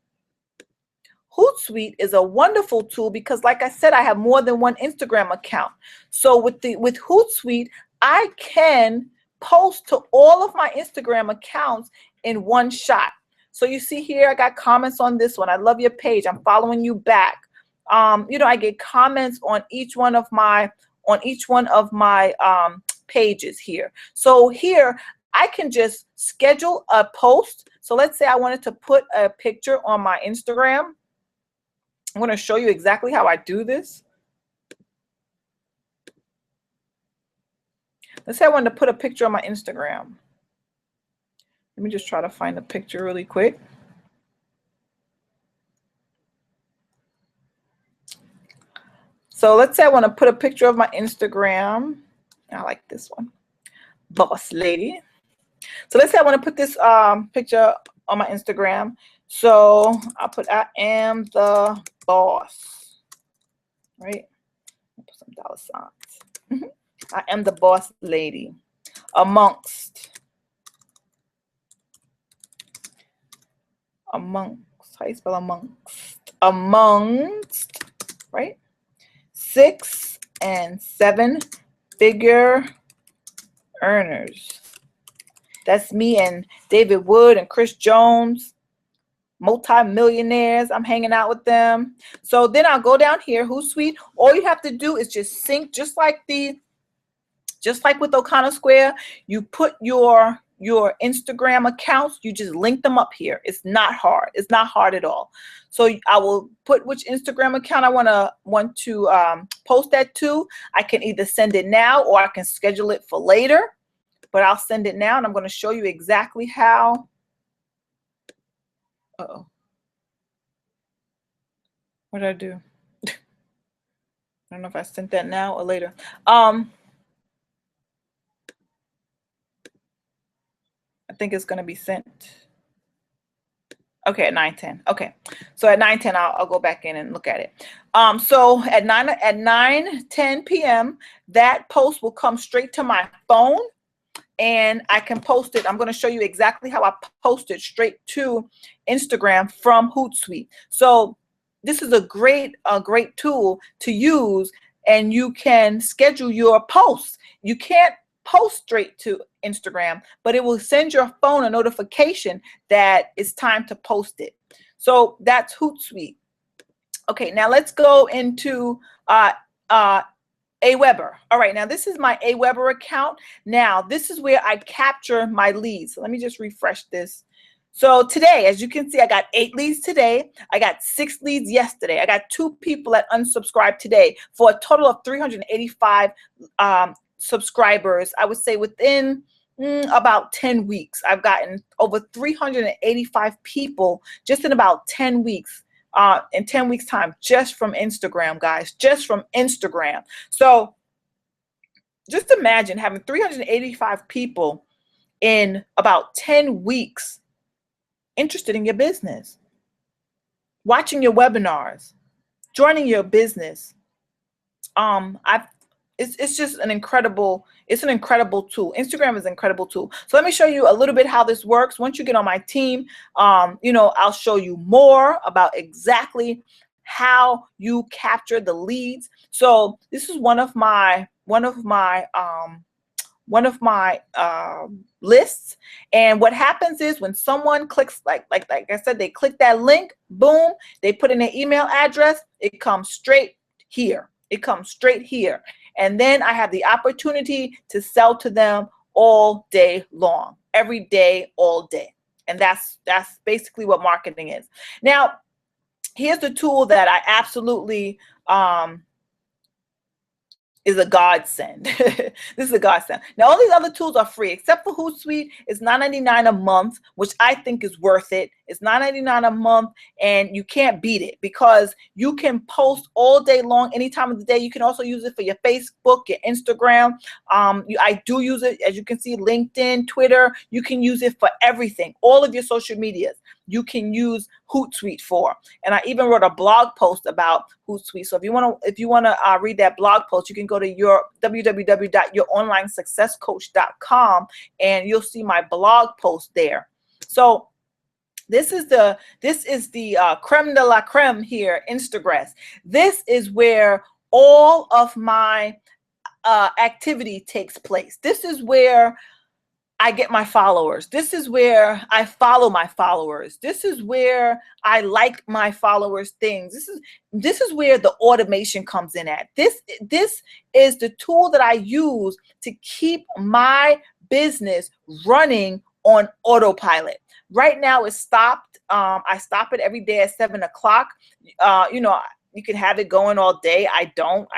Hootsuite is a wonderful tool because, like I said, I have more than one Instagram account. So with Hootsuite, I can post to all of my Instagram accounts in one shot. So you see here, I got comments on this one. I love your page. I'm following you back. You know, I get comments on each one of my pages here. So here I can just schedule a post. So let's say I wanted to put a picture on my Instagram. I'm going to show you exactly how I do this. Let's say I wanted to put a picture on my Instagram. Let me just try to find a picture really quick. So let's say I want to put a picture of my Instagram. I like this one, boss lady. So let's say I want to put this picture on my Instagram. So I'll put, I am the boss, right? I'll put some dollar signs. I am the boss lady amongst, how you spell amongst, right? 6 and 7 figure earners. That's me and David Wood and Chris Jones, multi-millionaires. I'm hanging out with them. So then I'll go down here, Hootsuite. All you have to do is just sync, just like with O'Connor Square. You put your Instagram accounts, you just link them up here. It's not hard. It's not hard at all. So I will put which Instagram account I want to post that to. I can either send it now or I can schedule it for later, but I'll send it now, and I'm going to show you exactly how. Uh-oh. What did I do? I don't know if I sent that now or later. I think it's going to be sent. Okay, at 9:10. Okay, so at 9:10, I'll go back in and look at it. So at 9:10 p.m., that post will come straight to my phone, and I can post it. I'm going to show you exactly how I post it straight to Instagram from Hootsuite. So this is a great tool to use, and you can schedule your posts. You can't post straight to Instagram, but it will send your phone a notification that it's time to post it. So that's Hootsuite. Okay, now let's go into Aweber. All right, now this is my Aweber account. Now this is where I capture my leads. So let me just refresh this. So today, as you can see, I got 8 leads today. I got 6 leads yesterday. I got 2 people that unsubscribed today for a total of 385 subscribers. I would say within about 10 weeks, I've gotten over 385 people just in about 10 weeks. In 10 weeks time, just from Instagram, guys, just from Instagram. So just imagine having 385 people in about 10 weeks interested in your business, watching your webinars, joining your business. It's just an incredible tool. Instagram is an incredible tool. So let me show you a little bit how this works. Once you get on my team, you know, I'll show you more about exactly how you capture the leads. So this is one of my lists. And what happens is when someone clicks, like I said, they click that link, boom, they put in their email address, it comes straight here. It comes straight here. And then I have the opportunity to sell to them all day long, every day, all day. And that's basically what marketing is. Now, here's the tool that I absolutely is a godsend. This is a godsend. Now, all these other tools are free, except for Hootsuite. It's $9.99 a month, which I think is worth it. It's $9.99 a month, and you can't beat it because you can post all day long, any time of the day. You can also use it for your Facebook, your Instagram. I do use it, as you can see, LinkedIn, Twitter. You can use it for everything, all of your social medias. You can use Hootsuite for. And I even wrote a blog post about Hootsuite. So if you want to read that blog post, you can go to your www.youronlinesuccesscoach.com and you'll see my blog post there. So this is the creme de la creme here, Instagram. This is where all of my activity takes place. This is where I get my followers. This is where I follow my followers. This is where I like my followers' things. This is where the automation comes in at. This is the tool that I use to keep my business running on autopilot. Right now it's stopped. I stop it every day at 7 o'clock. You know, you can have it going all day. I don't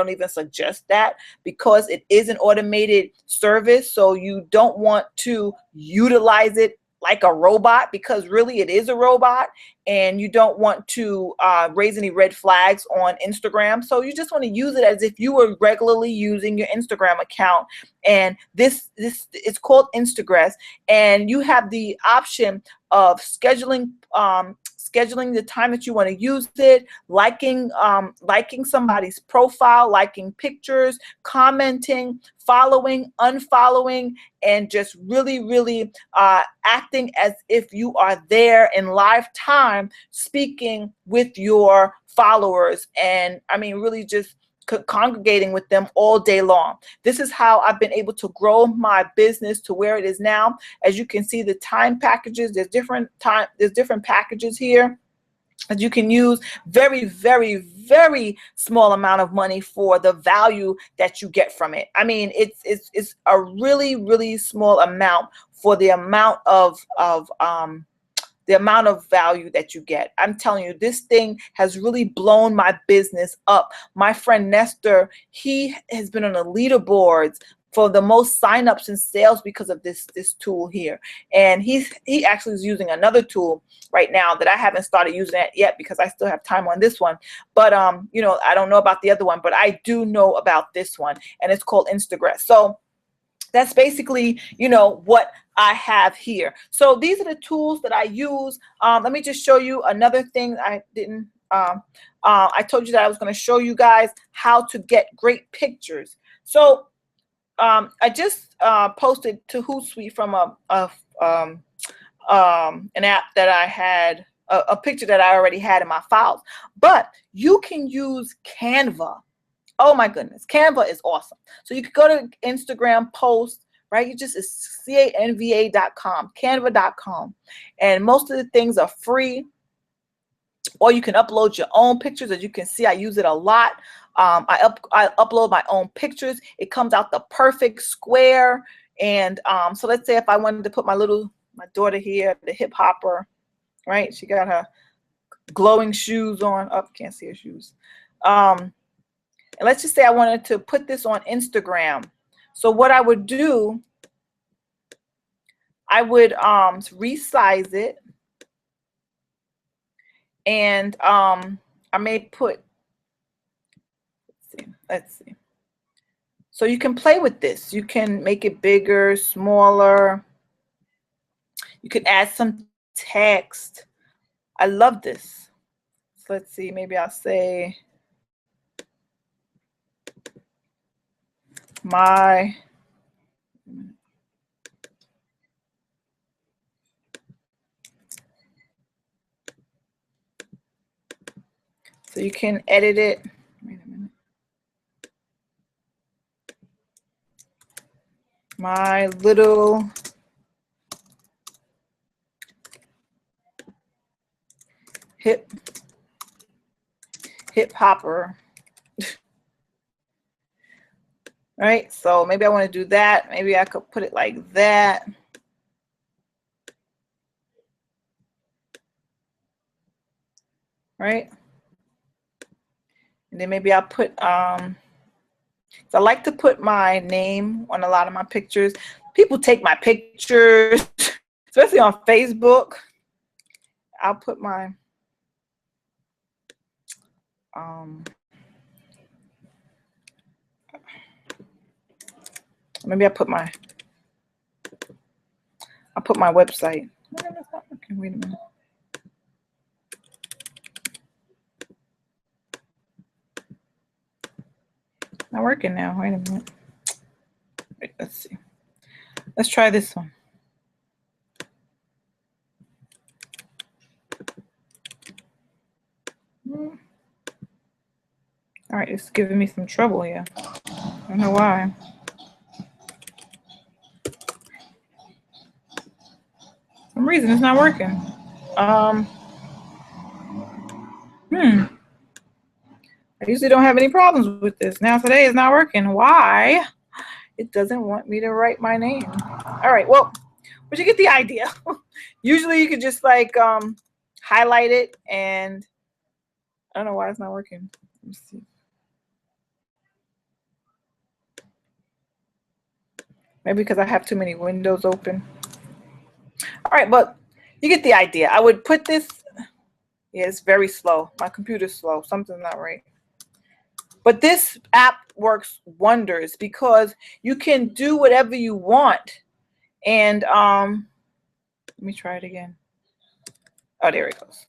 even suggest that, because it is an automated service. So you don't want to utilize it like a robot, because really it is a robot, and you don't want to raise any red flags on Instagram. So you just want to use it as if you were regularly using your Instagram account. And this it's called Instagress, and you have the option of scheduling the time that you want to use it, liking somebody's profile, liking pictures, commenting, following, unfollowing, and just really acting as if you are there in live time, speaking with your followers, and really just congregating with them all day long. This is how I've been able to grow my business to where it is now. As you can see, the time packages, there's different packages here that you can use. Very small amount of money for the value that you get from it. It's a really small amount for the amount of value that you get. I'm telling you, this thing has really blown my business up. My friend Nestor, he has been on the leaderboards for the most signups and sales because of this tool here. And he actually is using another tool right now that I haven't started using it yet, because I still have time on this one. But you know, I don't know about the other one, but I do know about this one, and it's called Instagress. So that's basically, you know, what I have here. So these are the tools that I use. Let me just show you another thing I didn't. I told you that I was going to show you guys how to get great pictures. So I just posted to Hootsuite from an app that I had, a picture that I already had in my files. But you can use Canva. Oh my goodness, Canva is awesome. So you can go to Instagram post, right? You just, it's canva.com, canva.com. And most of the things are free, or you can upload your own pictures. As you can see, I use it a lot. I upload my own pictures. It comes out the perfect square. And so let's say if I wanted to put my daughter here, the hip hopper, right? She got her glowing shoes on. Oh, can't see her shoes. And let's just say I wanted to put this on Instagram. So what I would do, I would resize it, and I may put, let's see. So you can play with this. You can make it bigger, smaller. You can add some text. I love this. So let's see, maybe I'll say so you can edit it. Wait a minute. My little hip hopper. Right, so maybe I want to do that. Maybe I could put it like that. Right, and then maybe I'll put so I like to put my name on a lot of my pictures. People take my pictures, especially on Facebook. I'll put my maybe I'll put my website. Okay, wait a minute. Not working now. Wait a minute. Wait, let's see. Let's try this one. All right, it's giving me some trouble here. All don't know why. For some reason it's not working. I usually don't have any problems with this. Now today is not working. Why? It doesn't want me to write my name. All right, well, but you get the idea. Usually you could just like highlight it, and I don't know why it's not working. Let me see. Maybe because I have too many windows open. All right, but you get the idea. I would put this, yeah, it's very slow. My computer's slow. Something's not right. But this app works wonders because you can do whatever you want. And let me try it again. Oh, there it goes.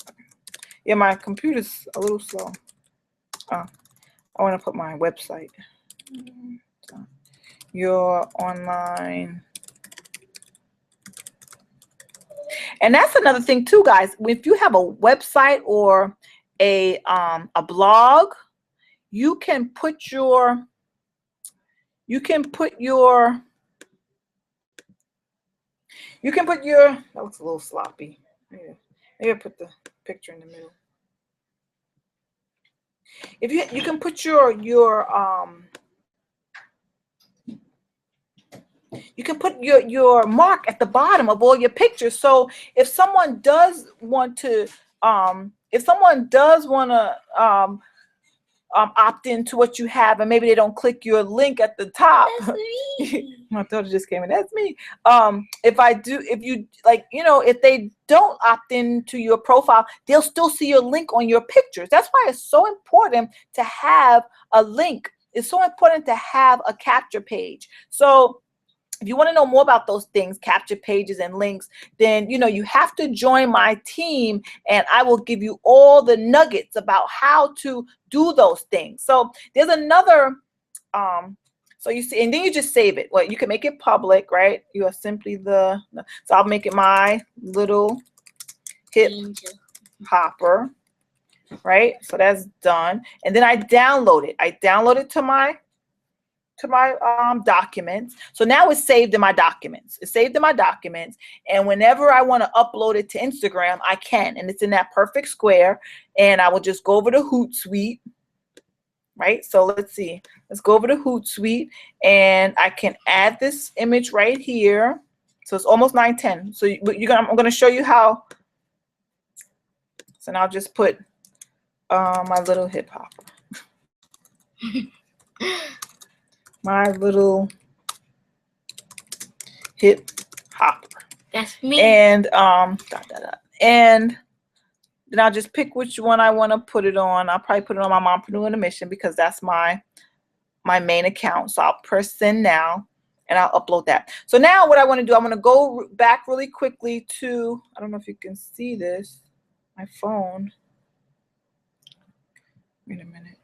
Yeah, my computer's a little slow. Oh, I want to put my website. Your online. And that's another thing too, guys. If you have a website or a blog, you can put your that looks a little sloppy. Maybe I put the picture in the middle. If you can put your mark at the bottom of all your pictures. So if someone does want to opt into what you have, and maybe they don't click your link at the top. That's me. My daughter just came in. That's me. If they don't opt into your profile, they'll still see your link on your pictures. That's why it's so important to have a link. It's so important to have a capture page. So if you want to know more about those things, capture pages and links, then you have to join my team, and I will give you all the nuggets about how to do those things. So there's another so you see, and then you just save it. Well, you can make it public, right? You are simply so I'll make it my little hip hopper, right? So that's done. And then I download it. I download it to my documents. So now it's saved in my documents. It's saved in my documents. And whenever I want to upload it to Instagram, I can. And it's in that perfect square. And I will just go over to Hootsuite. Right? So let's see. Let's go over to Hootsuite. And I can add this image right here. So it's almost 9:10. So I'm going to show you how. So now I'll just put my little hip hopper. My little hip hopper. That's me. And and then I'll just pick which one I want to put it on. I'll probably put it on my Mompreneur on a Mission because that's my main account. So I'll press send now, and I'll upload that. So now what I want to do, I'm going to go back really quickly to, I don't know if you can see this, my phone. Wait a minute.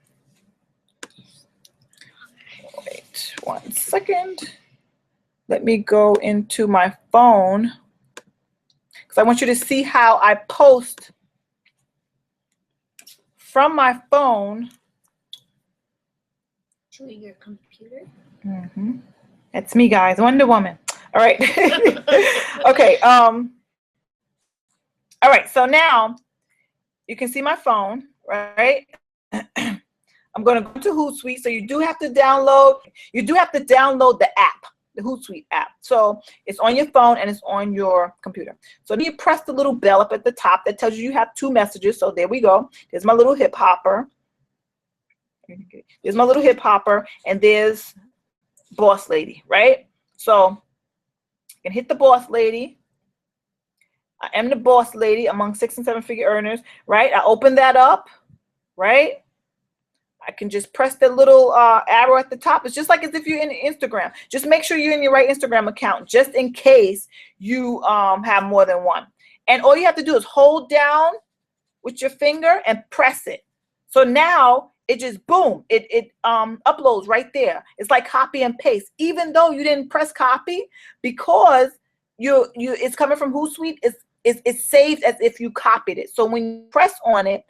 Wait 1 second. Let me go into my phone because I want you to see how I post from my phone to your computer. Mm-hmm. That's me, guys. Wonder Woman. All right. Okay. All right. So now you can see my phone, right? I'm going to go to Hootsuite. So you do have to download the app, the Hootsuite app. So it's on your phone and it's on your computer. So then you press the little bell up at the top that tells you have 2 messages. So there we go. There's my little hip hopper. There's my little hip hopper, and there's boss lady, right? So you can hit the boss lady. I am the boss lady among 6- and 7-figure earners, right? I open that up, right? I can just press the little arrow at the top. It's just like as if you're in Instagram. Just make sure you're in your right Instagram account, just in case you have more than one. And all you have to do is hold down with your finger and press it. So now it just boom, it uploads right there. It's like copy and paste, even though you didn't press copy, because it's coming from Hootsuite. It's saved as if you copied it. So when you press on it,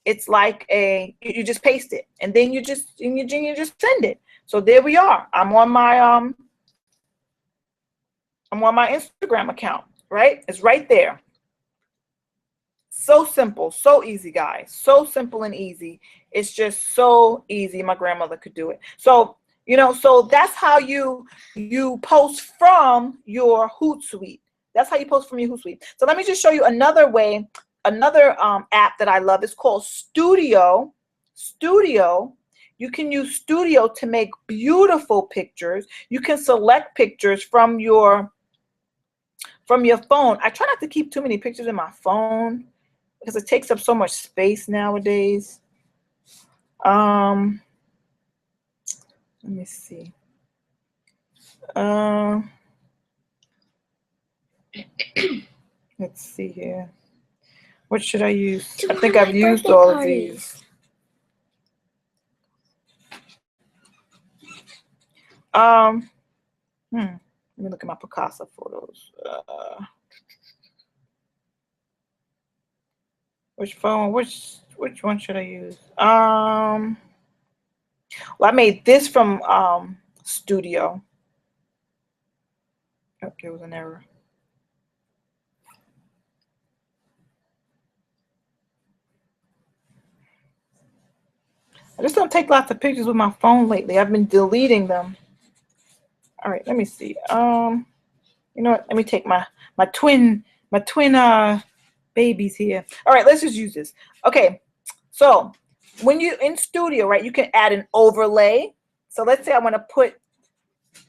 it's like you just paste it, and then you just send it. So there we are. I'm on my Instagram account, right? It's right there. So simple, so easy, guys. So simple and easy. It's just so easy. My grandmother could do it. So, so that's how you post from your Hootsuite. That's how you post from your Hootsuite. So let me just show you another way, another app that I love. It's called Studio. Studio. You can use Studio to make beautiful pictures. You can select pictures from your phone. I try not to keep too many pictures in my phone because it takes up so much space nowadays. Let me see. Let's see here. What should I use? I think I've used all of these. Let me look at my Picasa photos. Which phone? Which one should I use? Well, I made this from Studio. Oh, there was an error. I just don't take lots of pictures with my phone lately. I've been deleting them. All right, let me see. You know what? Let me take my twin babies here. All right, let's just use this. Okay, so when you in Studio, right, you can add an overlay. So let's say I want to put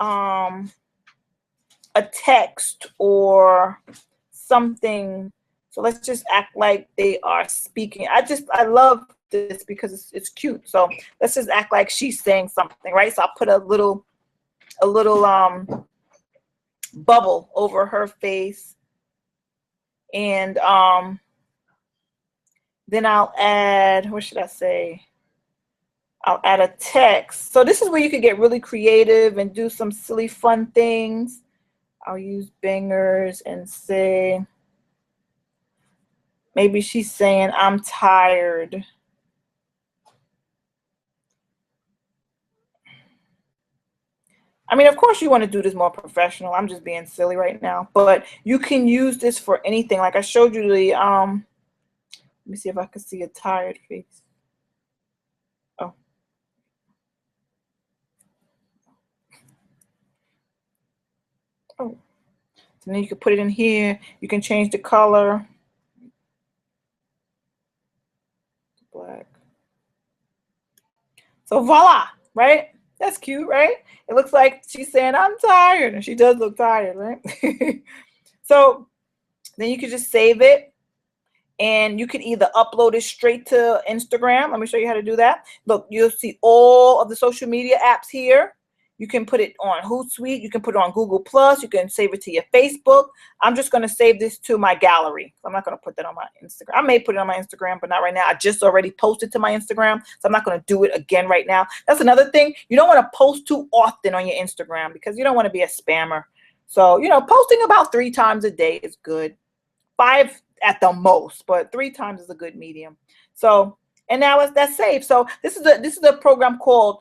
a text or something. So let's just act like they are speaking. I love this because it's cute. So let's just act like she's saying something, right? So I'll put a little bubble over her face, and then I'll add, what should I say? I'll add a text. So this is where you can get really creative and do some silly fun things. I'll use bangers and say, maybe she's saying, I'm tired. I mean, of course you want to do this more professional. I'm just being silly right now, but you can use this for anything. Like I showed you the, let me see if I can see a tired face. Oh. Oh. So then you can put it in here. You can change the color. Black. So voila, right? That's cute, right? It looks like she's saying, I'm tired. And she does look tired, right? So then you can just save it. And you can either upload it straight to Instagram. Let me show you how to do that. Look, you'll see all of the social media apps here. You can put it on Hootsuite. You can put it on Google+. You can save it to your Facebook. I'm just going to save this to my gallery. I'm not going to put that on my Instagram. I may put it on my Instagram, but not right now. I just already posted to my Instagram, so I'm not going to do it again right now. That's another thing. You don't want to post too often on your Instagram because you don't want to be a spammer. So, posting about 3 times a day is good. 5 at the most, but 3 times is a good medium. So, and now that's saved. So this is a program called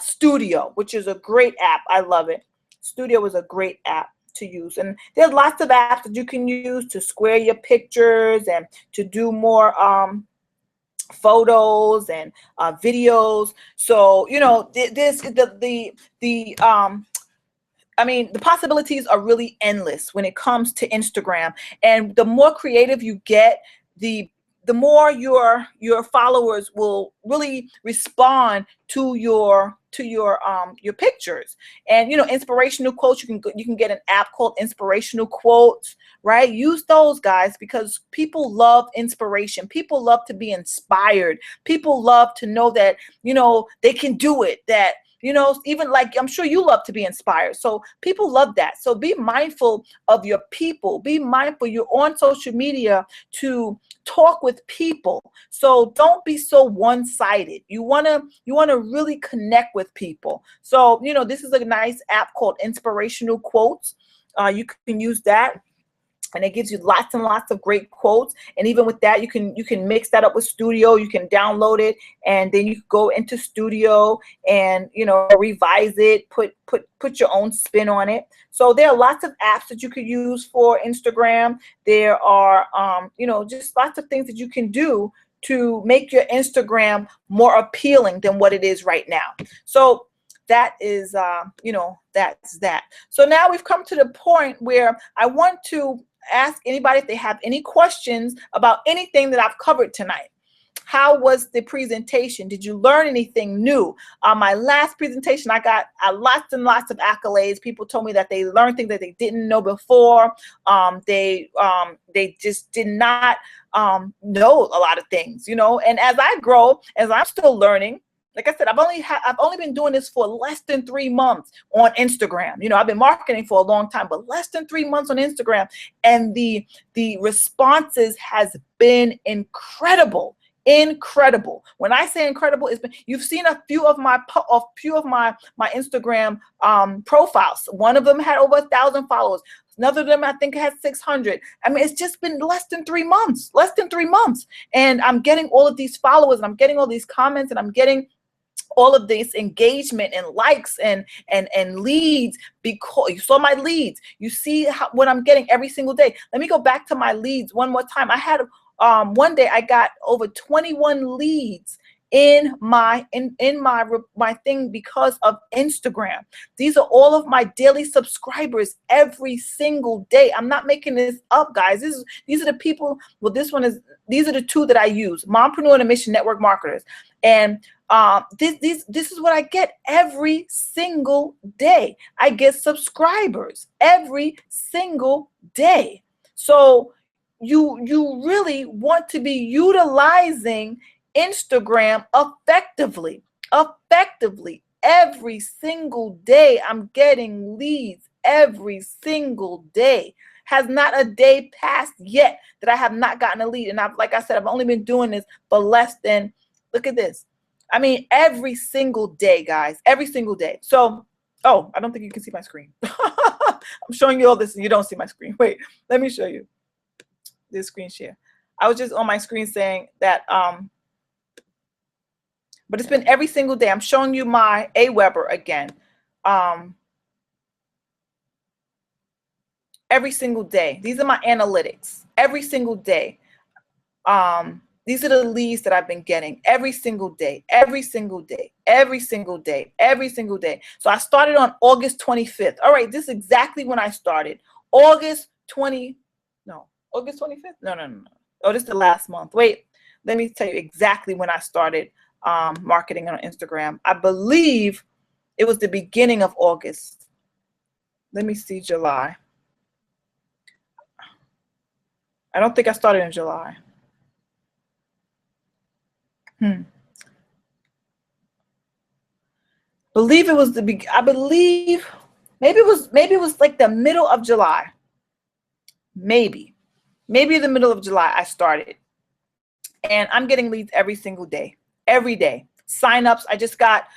Studio, which is a great app. I love it. Studio is a great app to use, and there's lots of apps that you can use to square your pictures and to do more photos and videos. So I mean, the possibilities are really endless when it comes to Instagram. And the more creative you get, the more your followers will really respond to your pictures. And inspirational quotes, you can get an app called Inspirational Quotes, right? Use those, guys, because people love inspiration. People love to be inspired. People love to know that they can do it, that even like I'm sure you love to be inspired. So people love that. So be mindful of your people. Be mindful. You're on social media to talk with people. So don't be so one-sided. You wanna really connect with people. So this is a nice app called Inspirational Quotes. You can use that. and it gives you lots and lots of great quotes. And even with that, you can mix that up with Studio. You can download it, and then you go into Studio and, you know, revise it, put your own spin on it. So there are lots of apps that you could use for Instagram. There are you know, just lots of things that you can do to make your Instagram more appealing than what it is right now. So that is you know, that's that. So now we've come to the point where I want to ask anybody if they have any questions about anything that I've covered tonight. How was the presentation? Did you learn anything new? My last presentation, I got lots and lots of accolades. People told me that they learned things that they didn't know before. They just did not know a lot of things, you know. And as I grow, as I'm still learning, like I said, I've only been doing this for less than 3 months on Instagram. You know, I've been marketing for a long time, but less than 3 months on Instagram, and the responses has been incredible. Incredible. When I say incredible, it's been, you've seen a few of my Instagram profiles. One of them had over 1,000 followers. Another of them, I think, had 600. I mean, it's just been less than 3 months. Less than 3 months, and I'm getting all of these followers, and I'm getting all these comments, and I'm getting all of this engagement and likes and leads. Because you saw my leads, you see what I'm getting every single day. Let me go back to my leads one more time. I had one day I got over 21 leads in my thing because of Instagram. These are all of my daily subscribers every single day. I'm not making this up, guys. These are the people. Well, these are the two that I use: Mompreneur and Mission Network Marketers. And this is what I get every single day. I get subscribers every single day. So you really want to be utilizing Instagram effectively. Every single day I'm getting leads. Every single day. Has not a day passed yet that I have not gotten a lead. And like I said, I've only been doing this for less than, look at this. I mean, every single day, guys, every single day. So, oh, I don't think you can see my screen. I'm showing you all this and you don't see my screen. Wait, let me show you this screen share. I was just on my screen saying that, but it's been every single day. I'm showing you my Aweber again. Every single day. These are my analytics. Every single day. These are the leads that I've been getting every single day, every single day, every single day, every single day. So I started on August 25th. All right, this is exactly when I started. August 25th? No. Oh, this is the last month. Wait, let me tell you exactly when I started marketing on Instagram. I believe it was the beginning of August. Let me see, July. I don't think I started in July. Believe it was I believe maybe it was like the middle of July. Maybe the middle of July I started. And I'm getting leads every single day. Every day. Signups. I just got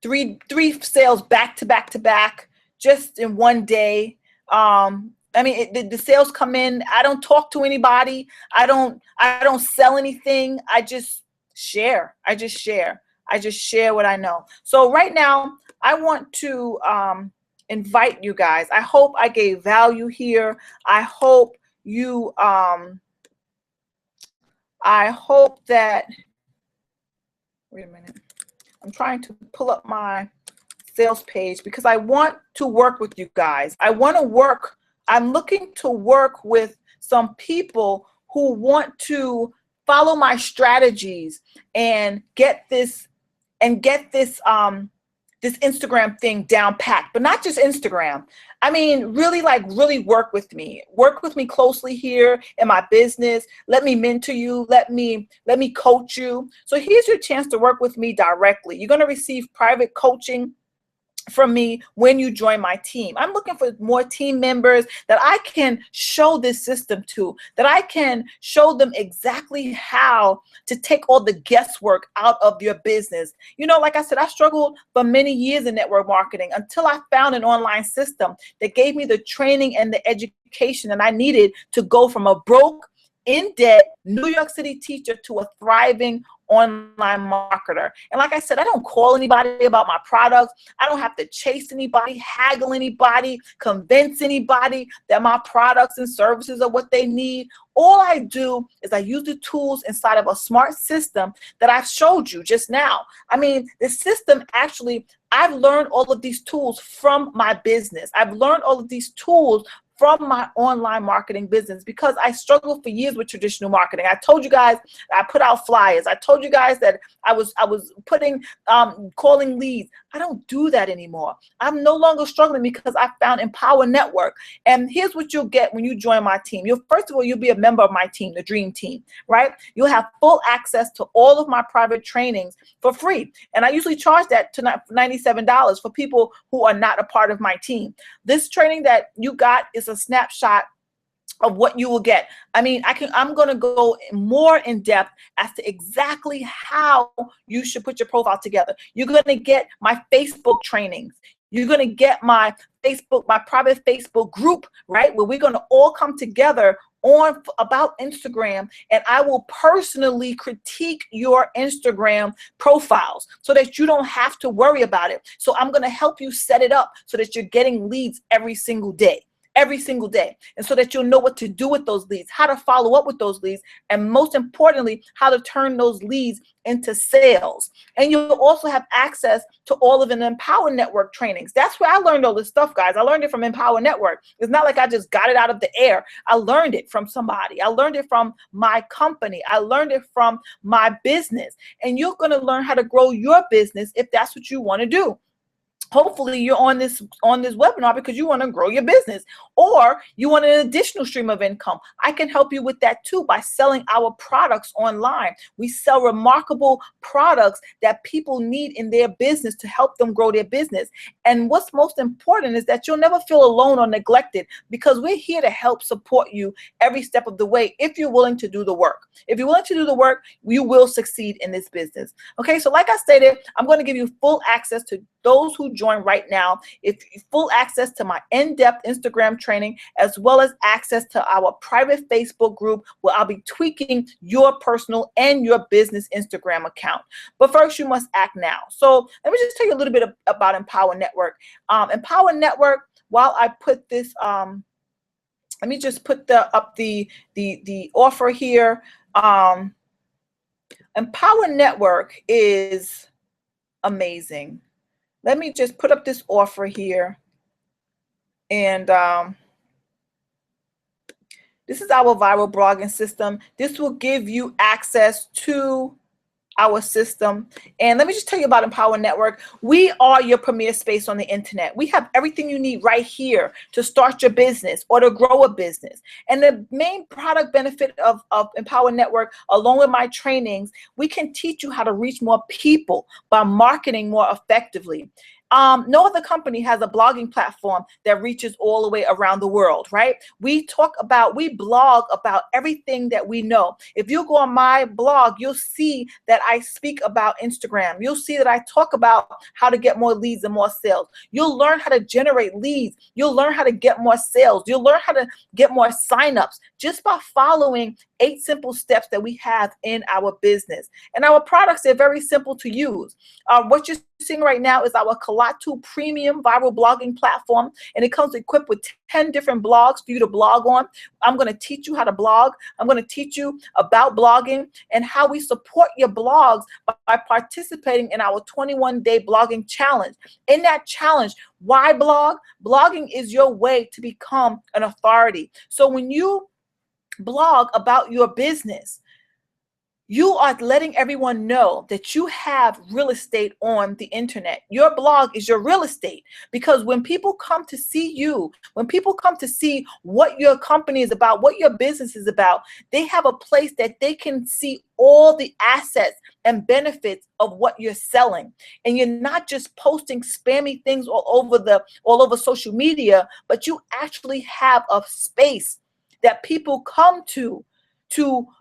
three sales back to back just in one day. I mean, the sales come in. I don't talk to anybody. I don't sell anything. I just share. I just share what I know. So right now, I want to invite you guys. I hope I gave value here. I hope you. I hope that. Wait a minute. I'm trying to pull up my sales page because I want to work with you guys. I want to work. I'm looking to work with some people who want to follow my strategies and get this this Instagram thing down packed, but not just Instagram. I mean, really work with me closely here in my business. Let me mentor you. Let me coach you. So here's your chance to work with me directly. You're going to receive private coaching from me when you join my team. I'm looking for more team members that I can show this system to, that I can show them exactly how to take all the guesswork out of your business. You know, like I said, I struggled for many years in network marketing until I found an online system that gave me the training and the education that I needed to go from a broke, in debt New York City teacher to a thriving online marketer. And like I said, I don't call anybody about my products. I don't have to chase anybody, haggle anybody, convince anybody that my products and services are what they need. All I do is I use the tools inside of a smart system that I've showed you just now. I mean, the system actually, I've learned all of these tools from my business. I've learned all of these tools from my online marketing business because I struggled for years with traditional marketing. I told you guys I put out flyers. I told you guys that I was putting calling leads. I don't do that anymore. I'm no longer struggling because I found Empower Network. And here's what you'll get when you join my team. First of all, you'll be a member of my team, the Dream Team, right? You'll have full access to all of my private trainings for free. And I usually charge that to $97 for people who are not a part of my team. This training that you got is a snapshot of what you will get. I mean, I'm going to go more in depth as to exactly how you should put your profile together. You're going to get my Facebook trainings. You're going to get my private Facebook group, right? Where we're going to all come together on about Instagram, and I will personally critique your Instagram profiles so that you don't have to worry about it. So I'm going to help you set it up so that you're getting leads every single day. And so that you'll know what to do with those leads, how to follow up with those leads, and most importantly, how to turn those leads into sales. And you'll also have access to all of an Empower Network trainings. That's where I learned all this stuff, guys. I learned it from Empower Network. It's not like I just got it out of the air. I learned it from somebody. I learned it from my company. I learned it from my business. And you're going to learn how to grow your business if that's what you want to do. Hopefully you're on this webinar because you want to grow your business, or you want an additional stream of income. I can help you with that too by selling our products online. We sell remarkable products that people need in their business to help them grow their business. And what's most important is that you'll never feel alone or neglected because we're here to help support you every step of the way if you're willing to do the work. If you're willing to do the work, you will succeed in this business. Okay, so like I stated, I'm going to give you full access to those who join right now, full access to my in-depth Instagram training, as well as access to our private Facebook group where I'll be tweaking your personal and your business Instagram account. But first, you must act now. So let me just tell you a little bit about Empower Network. Empower Network, while I put this, let me just put up the offer here. Empower Network is amazing. Let me just put up this offer here. And this is our viral blogging system. This will give you access to our system. And let me just tell you about Empower Network. We are your premier space on the internet. We have everything you need right here to start your business or to grow a business. And the main product benefit of Empower Network, along with my trainings, we can teach you how to reach more people by marketing more effectively. No other company has a blogging platform that reaches all the way around the world, right? We blog about everything that we know. If you go on my blog, you'll see that I speak about Instagram. You'll see that I talk about how to get more leads and more sales. You'll learn how to generate leads. You'll learn how to get more sales. You'll learn how to get more signups just by following 8 simple steps that we have in our business. And our products are very simple to use. What you're seeing right now is our Kalatu Premium Viral Blogging Platform, and it comes equipped with 10 different blogs for you to blog on. I'm going to teach you how to blog. I'm going to teach you about blogging and how we support your blogs by participating in our 21-day blogging challenge. In that challenge, why blog? Blogging is your way to become an authority. So when you blog about your business, You are letting everyone know that you have real estate on the internet. Your blog is your real estate, because when people come to see you, when people come to see what your company is about, what your business is about, they have a place that they can see all the assets and benefits of what you're selling. And you're not just posting spammy things all over social media, but you actually have a space that people come to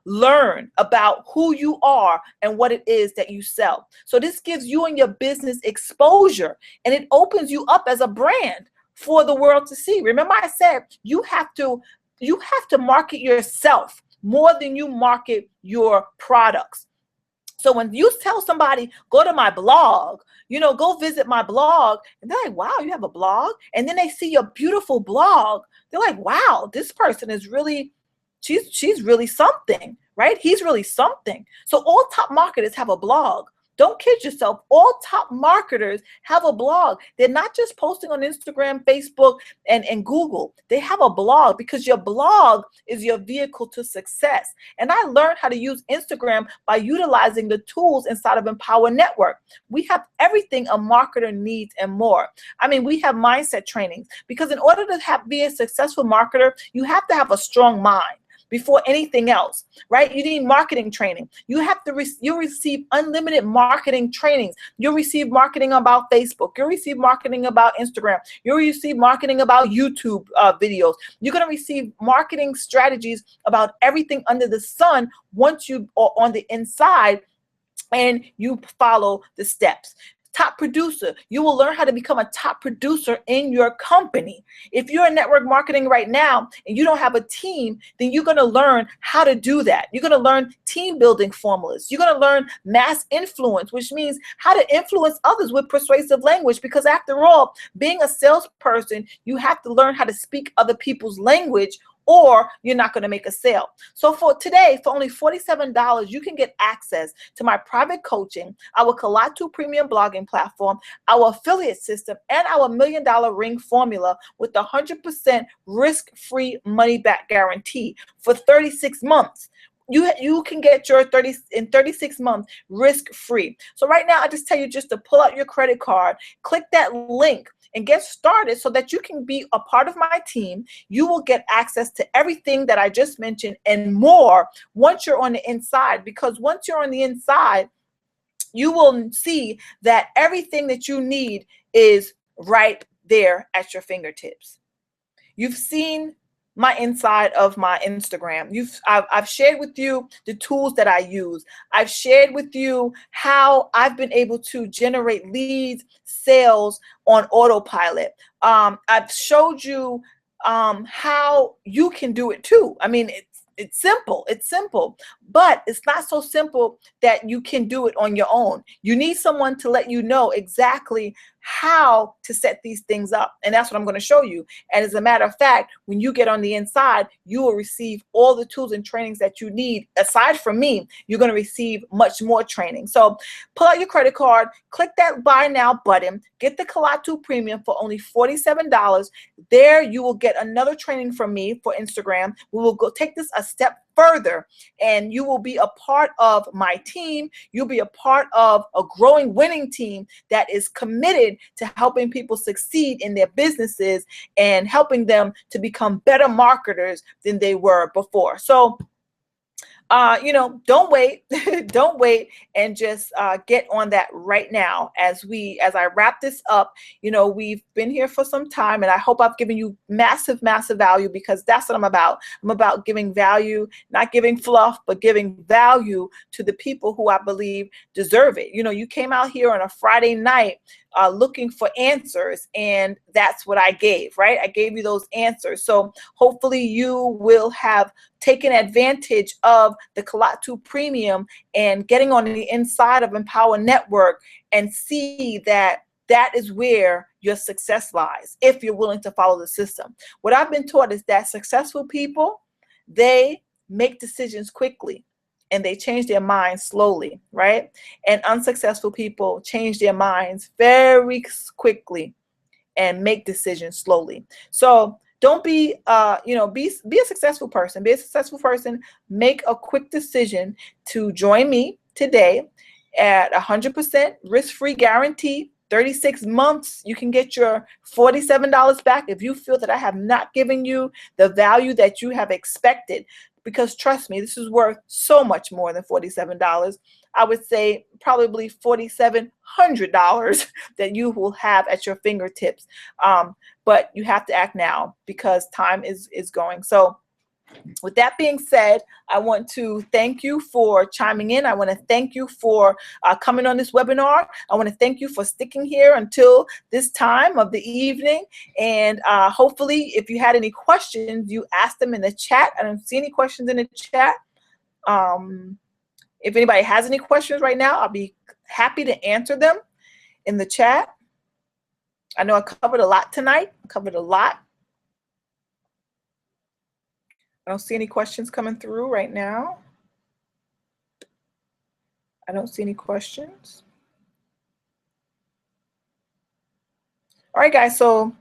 learn about who you are and what it is that you sell. So this gives you and your business exposure, and it opens you up as a brand for the world to see. Remember I said you have to market yourself more than you market your products. So when you tell somebody, go to my blog, go visit my blog, and they're like, wow, you have a blog? And then they see your beautiful blog. They're like, wow, this person is really, she's really something, right? He's really something. So all top marketers have a blog. Don't kid yourself. All top marketers have a blog. They're not just posting on Instagram, Facebook, and Google. They have a blog, because your blog is your vehicle to success. And I learned how to use Instagram by utilizing the tools inside of Empower Network. We have everything a marketer needs and more. I mean, we have mindset trainings, because in order to be a successful marketer, you have to have a strong mind before anything else, right? You need marketing training. You have to you'll receive unlimited marketing trainings. You'll receive marketing about Facebook. You'll receive marketing about Instagram. You'll receive marketing about YouTube videos. You're going to receive marketing strategies about everything under the sun once you are on the inside and you follow the steps. Top producer, you will learn how to become a top producer in your company. If you're in network marketing right now and you don't have a team, then you're going to learn how to do that. You're going to learn team building formulas. You're going to learn mass influence, which means how to influence others with persuasive language, because after all, being a salesperson, you have to learn how to speak other people's language, or you're not going to make a sale. So for today, for only $47, you can get access to my private coaching, our Kalatu premium blogging platform, our affiliate system, and our $1 Million Ring formula with the 100% risk-free money-back guarantee for 36 months. You can get your 36 months risk-free. So right now, I just tell you just to pull out your credit card, click that link, and get started so that you can be a part of my team. You will get access to everything that I just mentioned and more once you're on the inside, because once you're on the inside, you will see that everything that you need is right there at your fingertips. You've seen my inside of my Instagram. I've shared with you the tools that I use. I've shared with you how I've been able to generate leads, sales on autopilot. I've showed you how you can do it too. I mean, it's simple. It's simple, but it's not so simple that you can do it on your own. You need someone to let you know exactly how to set these things up. And that's what I'm going to show you. And as a matter of fact, when you get on the inside, you will receive all the tools and trainings that you need. Aside from me, you're going to receive much more training. So pull out your credit card, click that buy now button, get the Kalatu premium for only $47. There you will get another training from me for Instagram. We will go take this a step further, and you will be a part of my team. You'll be a part of a growing winning team that is committed to helping people succeed in their businesses and helping them to become better marketers than they were before. So don't wait, don't wait, and just get on that right now. As I wrap this up, we've been here for some time, and I hope I've given you massive, massive value, because that's what I'm about. I'm about giving value, not giving fluff, but giving value to the people who I believe deserve it. You came out here on a Friday night looking for answers, and that's what I gave, right? I gave you those answers. So hopefully you will have taken advantage of the Kalatu Premium and getting on the inside of Empower Network and see that that is where your success lies, if you're willing to follow the system. What I've been taught is that successful people, they make decisions quickly and they change their minds slowly, right? And unsuccessful people change their minds very quickly and make decisions slowly. So don't be, be a successful person. Be a successful person. Make a quick decision to join me today at 100% risk-free guarantee. 36 months, you can get your $47 back if you feel that I have not given you the value that you have expected. Because trust me, this is worth so much more than $47. I would say probably $4,700 that you will have at your fingertips. But you have to act now because time is going. So with that being said, I want to thank you for chiming in. I want to thank you for coming on this webinar. I want to thank you for sticking here until this time of the evening. And hopefully, if you had any questions, you asked them in the chat. I don't see any questions in the chat. If anybody has any questions right now, I'll be happy to answer them in the chat. I know I covered a lot tonight. I covered a lot. I don't see any questions coming through right now. I don't see any questions. All right, guys, so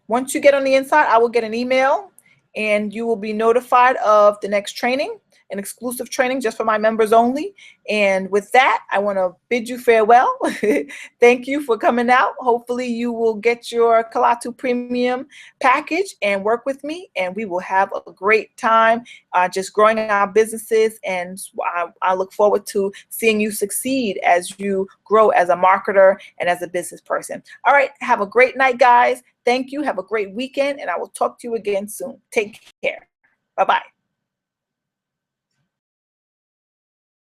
once you get on the inside, I will get an email and you will be notified of the next training, an exclusive training just for my members only. And with that, I want to bid you farewell. Thank you for coming out. Hopefully you will get your Kalatu Premium package and work with me, and we will have a great time just growing our businesses. And I look forward to seeing you succeed as you grow as a marketer and as a business person. All right, have a great night, guys. Thank you. Have a great weekend, and I will talk to you again soon. Take care. Bye-bye.